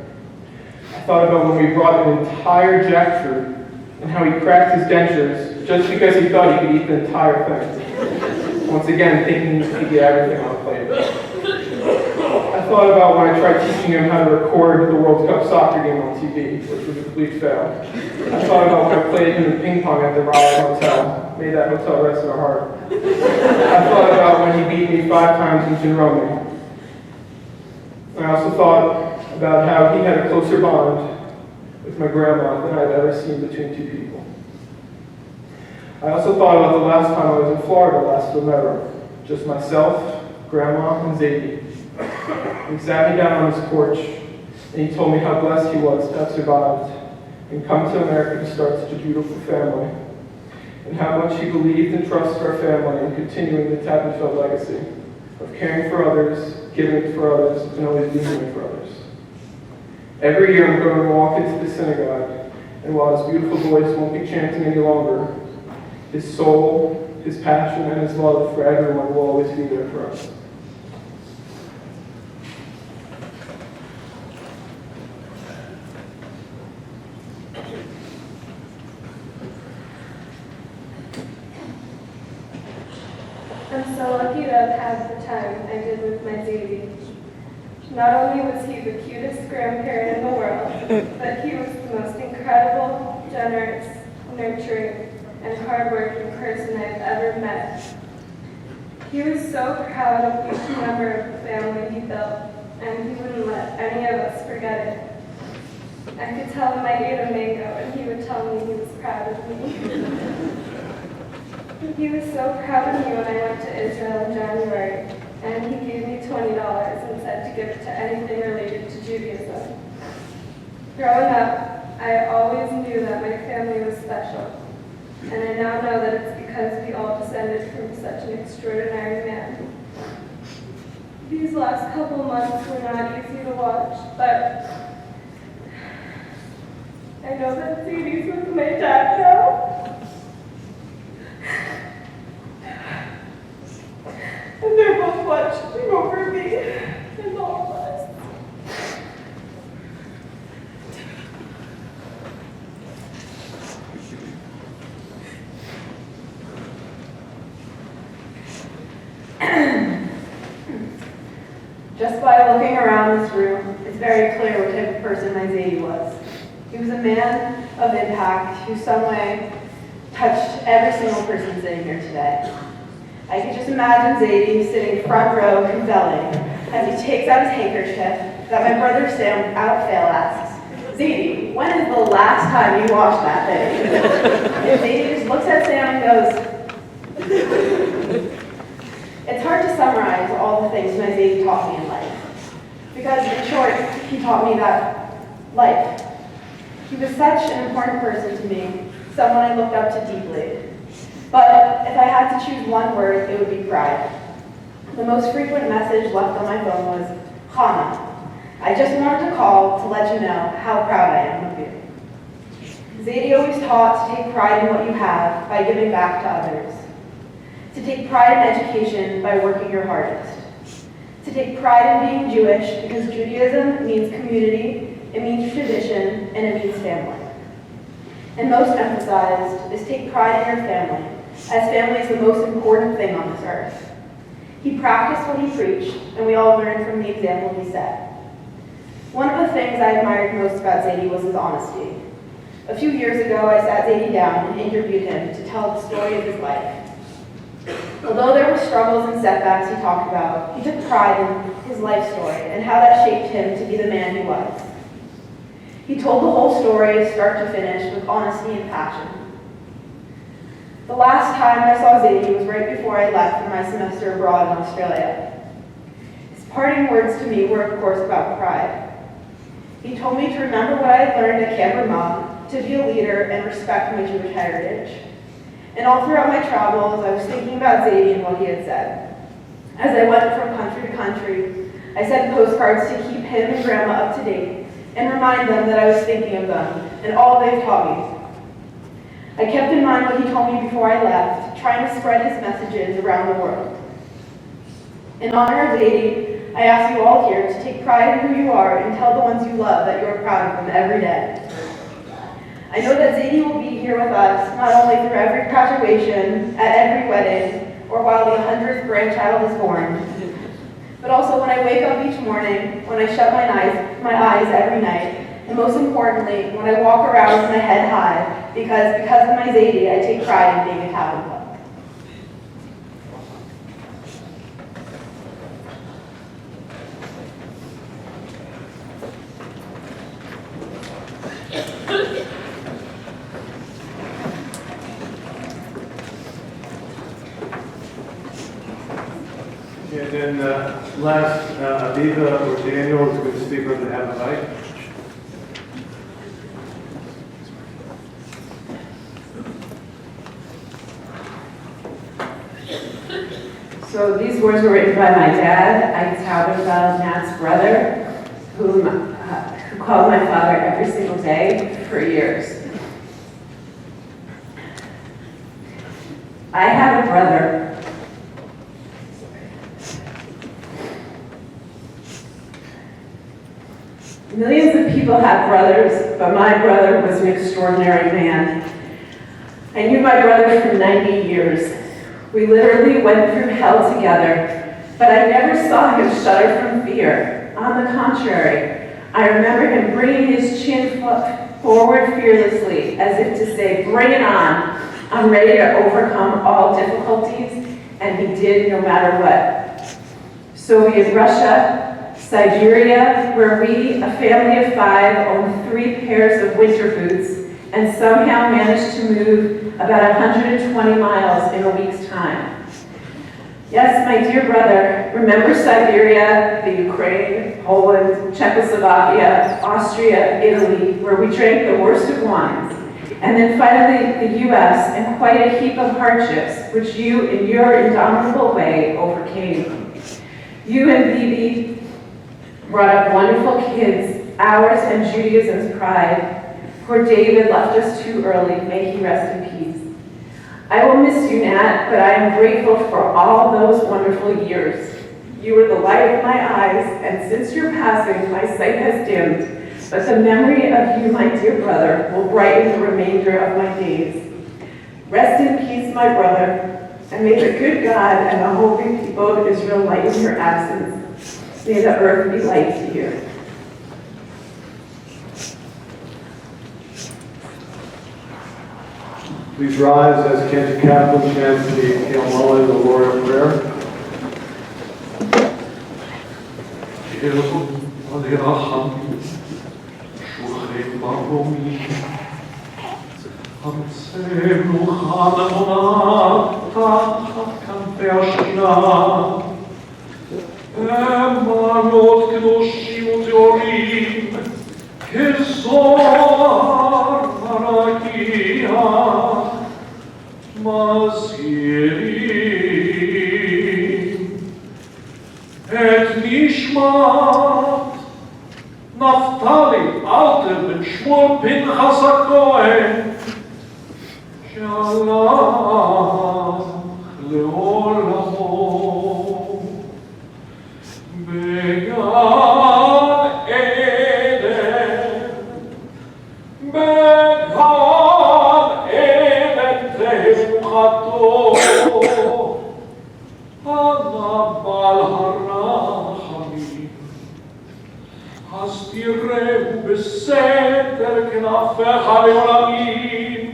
I thought about when we brought an entire jackfruit and how he cracked his dentures just because he thought he could eat the entire thing. Once again, thinking he could get everything on a plate. I thought about when I tried teaching him how to record the World Cup soccer game on TV, which was a complete fail. I thought about when I played him in ping pong at the Raleigh Hotel, made that hotel rest in our heart. I thought about when he beat me 5 times in Jinromi. I also thought about how he had a closer bond with my grandma than I've ever seen between 2 people. I also thought about the last time I was in Florida last November, just myself, Grandma, and Zadie. He sat me down on his porch, and he told me how blessed he was to have survived and come to America to start such a beautiful family, and how much he believed and trusted our family in continuing the Tattenfeld legacy of caring for others, giving for others, and always being there for others. Every year I'm going to walk into the synagogue, and while his beautiful voice won't be chanting any longer, his soul, his passion, and his love for everyone will always be there for us. I'm so lucky to have had the time I did with my Zadie. Not only was he the cutest grandparent in the world, but he was the most incredible, generous, nurturing, and hardworking person I've ever met. He was so proud of each member of the family he built, and he wouldn't let any of us forget it. I could tell him I ate a mango, and he would tell me he was proud of me. He was so proud of me when I went to Israel in January, and he gave me $20 and said to give it to anything related to Judaism. Growing up, I always knew that my family was special, and I now know that it's because we all descended from such an extraordinary man. These last couple months were not easy to watch, but I know that Zadie's with my dad now. And they're both watching over me and all of us. Just by looking around this room, it's very clear what type of person my Zadie was. He was a man of impact who some way touched every single person sitting here today. I could just imagine Zadie sitting front row convelling as he takes out his handkerchief that my brother Sam out fail asks, Zadie, when is the last time you washed that thing? And Zadie just looks at Sam and goes, it's hard to summarize all the things my Zadie taught me in life. Because in short, he taught me that life. He was such an important person to me, someone I looked up to deeply. But if I had to choose one word, it would be pride. The most frequent message left on my phone was, Chana, I just wanted to call to let you know how proud I am of you. Zadie always taught to take pride in what you have by giving back to others. To take pride in education by working your hardest. To take pride in being Jewish because Judaism means community, it means tradition, and it means family. and most emphasized is take pride in your family, as family is the most important thing on this earth. He practiced what he preached, and we all learned from the example he set. One of the things I admired most about Zadie was his honesty. A few years ago, I sat Zadie down and interviewed him to tell the story of his life. Although there were struggles and setbacks he talked about, he took pride in his life story and how that shaped him to be the man he was. He told the whole story, start to finish, with honesty and passion. The last time I saw Zadie was right before I left for my semester abroad in Australia. His parting words to me were, of course, about pride. He told me to remember what I had learned at Camp Vermont, to be a leader and respect my Jewish heritage. And all throughout my travels, I was thinking about Zadie and what he had said. As I went from country to country, I sent postcards to keep him and Grandma up to date and remind them that I was thinking of them and all they've taught me. I kept in mind what he told me before I left, trying to spread his messages around the world. In honor of Zadie, I ask you all here to take pride in who you are and tell the ones you love that you are proud of them every day. I know that Zadie will be here with us, not only through every graduation, at every wedding, or while the 100th grandchild is born, but also when I wake up each morning, when I shut my eyes every night, and most importantly, when I walk around with my head high, because of my Zadie, I take pride in being a Calvin Club. And then last, Aviva or Daniel is going to speak on behalf of I. So these words were written by my dad. I touted Nat's brother, who called my father every single day for years. I have a brother. Millions of people have brothers, but my brother was an extraordinary man. I knew my brother for 90 years. We literally went through hell together, but I never saw him shudder from fear. On the contrary, I remember him bringing his chin forward fearlessly, as if to say, bring it on. I'm ready to overcome all difficulties, and he did no matter what. Soviet Russia, Siberia, where we, a family of 5, owned 3 pairs of winter boots and somehow managed to move about 120 miles in a week's time. Yes, my dear brother, remember Siberia, the Ukraine, Poland, Czechoslovakia, Austria, Italy, where we drank the worst of wines, and then finally the US and quite a heap of hardships, which you, in your indomitable way, overcame. You and Bibi brought up wonderful kids, ours and Judaism's pride. Poor David left us too early, may he rest in peace. I will miss you, Nat, but I am grateful for all those wonderful years. You were the light of my eyes, and since your passing, my sight has dimmed, but the memory of you, my dear brother, will brighten the remainder of my days. Rest in peace, my brother, and may the good God and the holy people of Israel lighten your absence. May the earth be light to you. Please rise as Cantor Kaplan chants the Hail Mole, the Lord of Prayer. Et nishmat Naftali Alter ben Shmuel Pinchas HaKohen Shalach le'olamo Began Eden Began כנפיך לעולמים,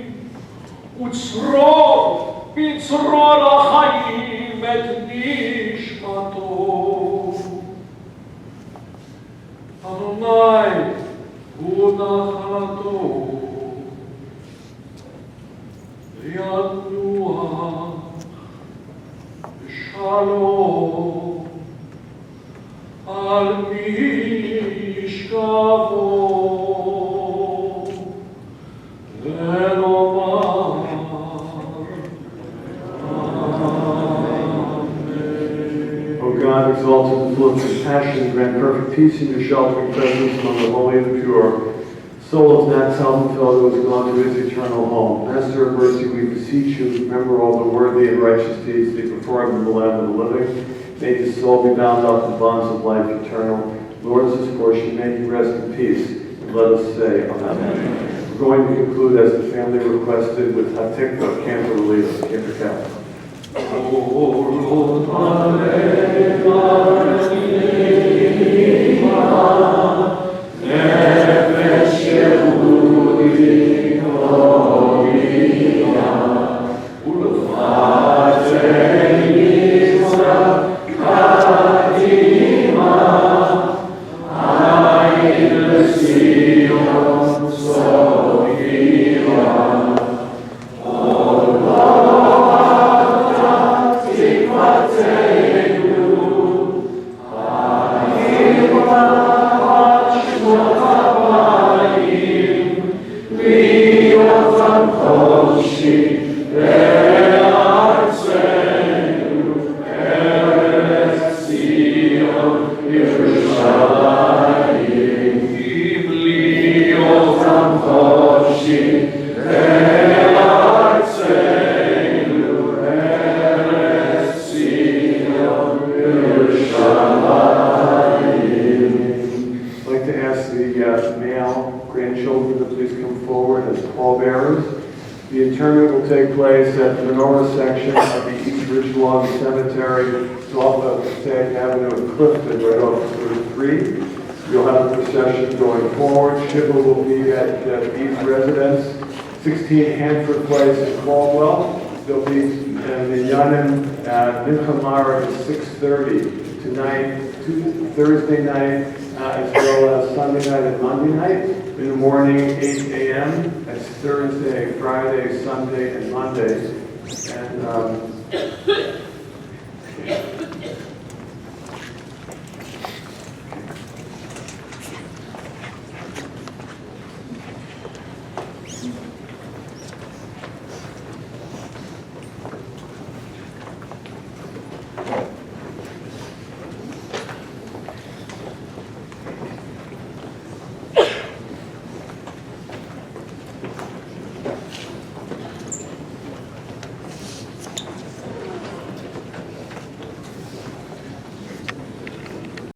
וצרור בצרור החיים את נשמתו. אדוני הוא נחלתו, וינוח בשלום על משכבו, ונאמר O God, exalted and full of compassion, grant perfect peace in your sheltering presence among the holy and the pure. Soul of Nat Salmonfeld, who has gone to his eternal home. Master of mercy, we beseech you, remember all the worthy and righteous deeds they performed in the land of the living. May his soul be bound up in bonds of life eternal. Lord is his portion, may he rest in peace. And let us say, Amen. We're going to conclude as the family requested with Hatikva, Cantor Leader, Cantor Catholic. Thursday night, as well as Sunday night and Monday night. In the morning, 8 a.m. That's Thursday, Friday, Sunday, and Monday. And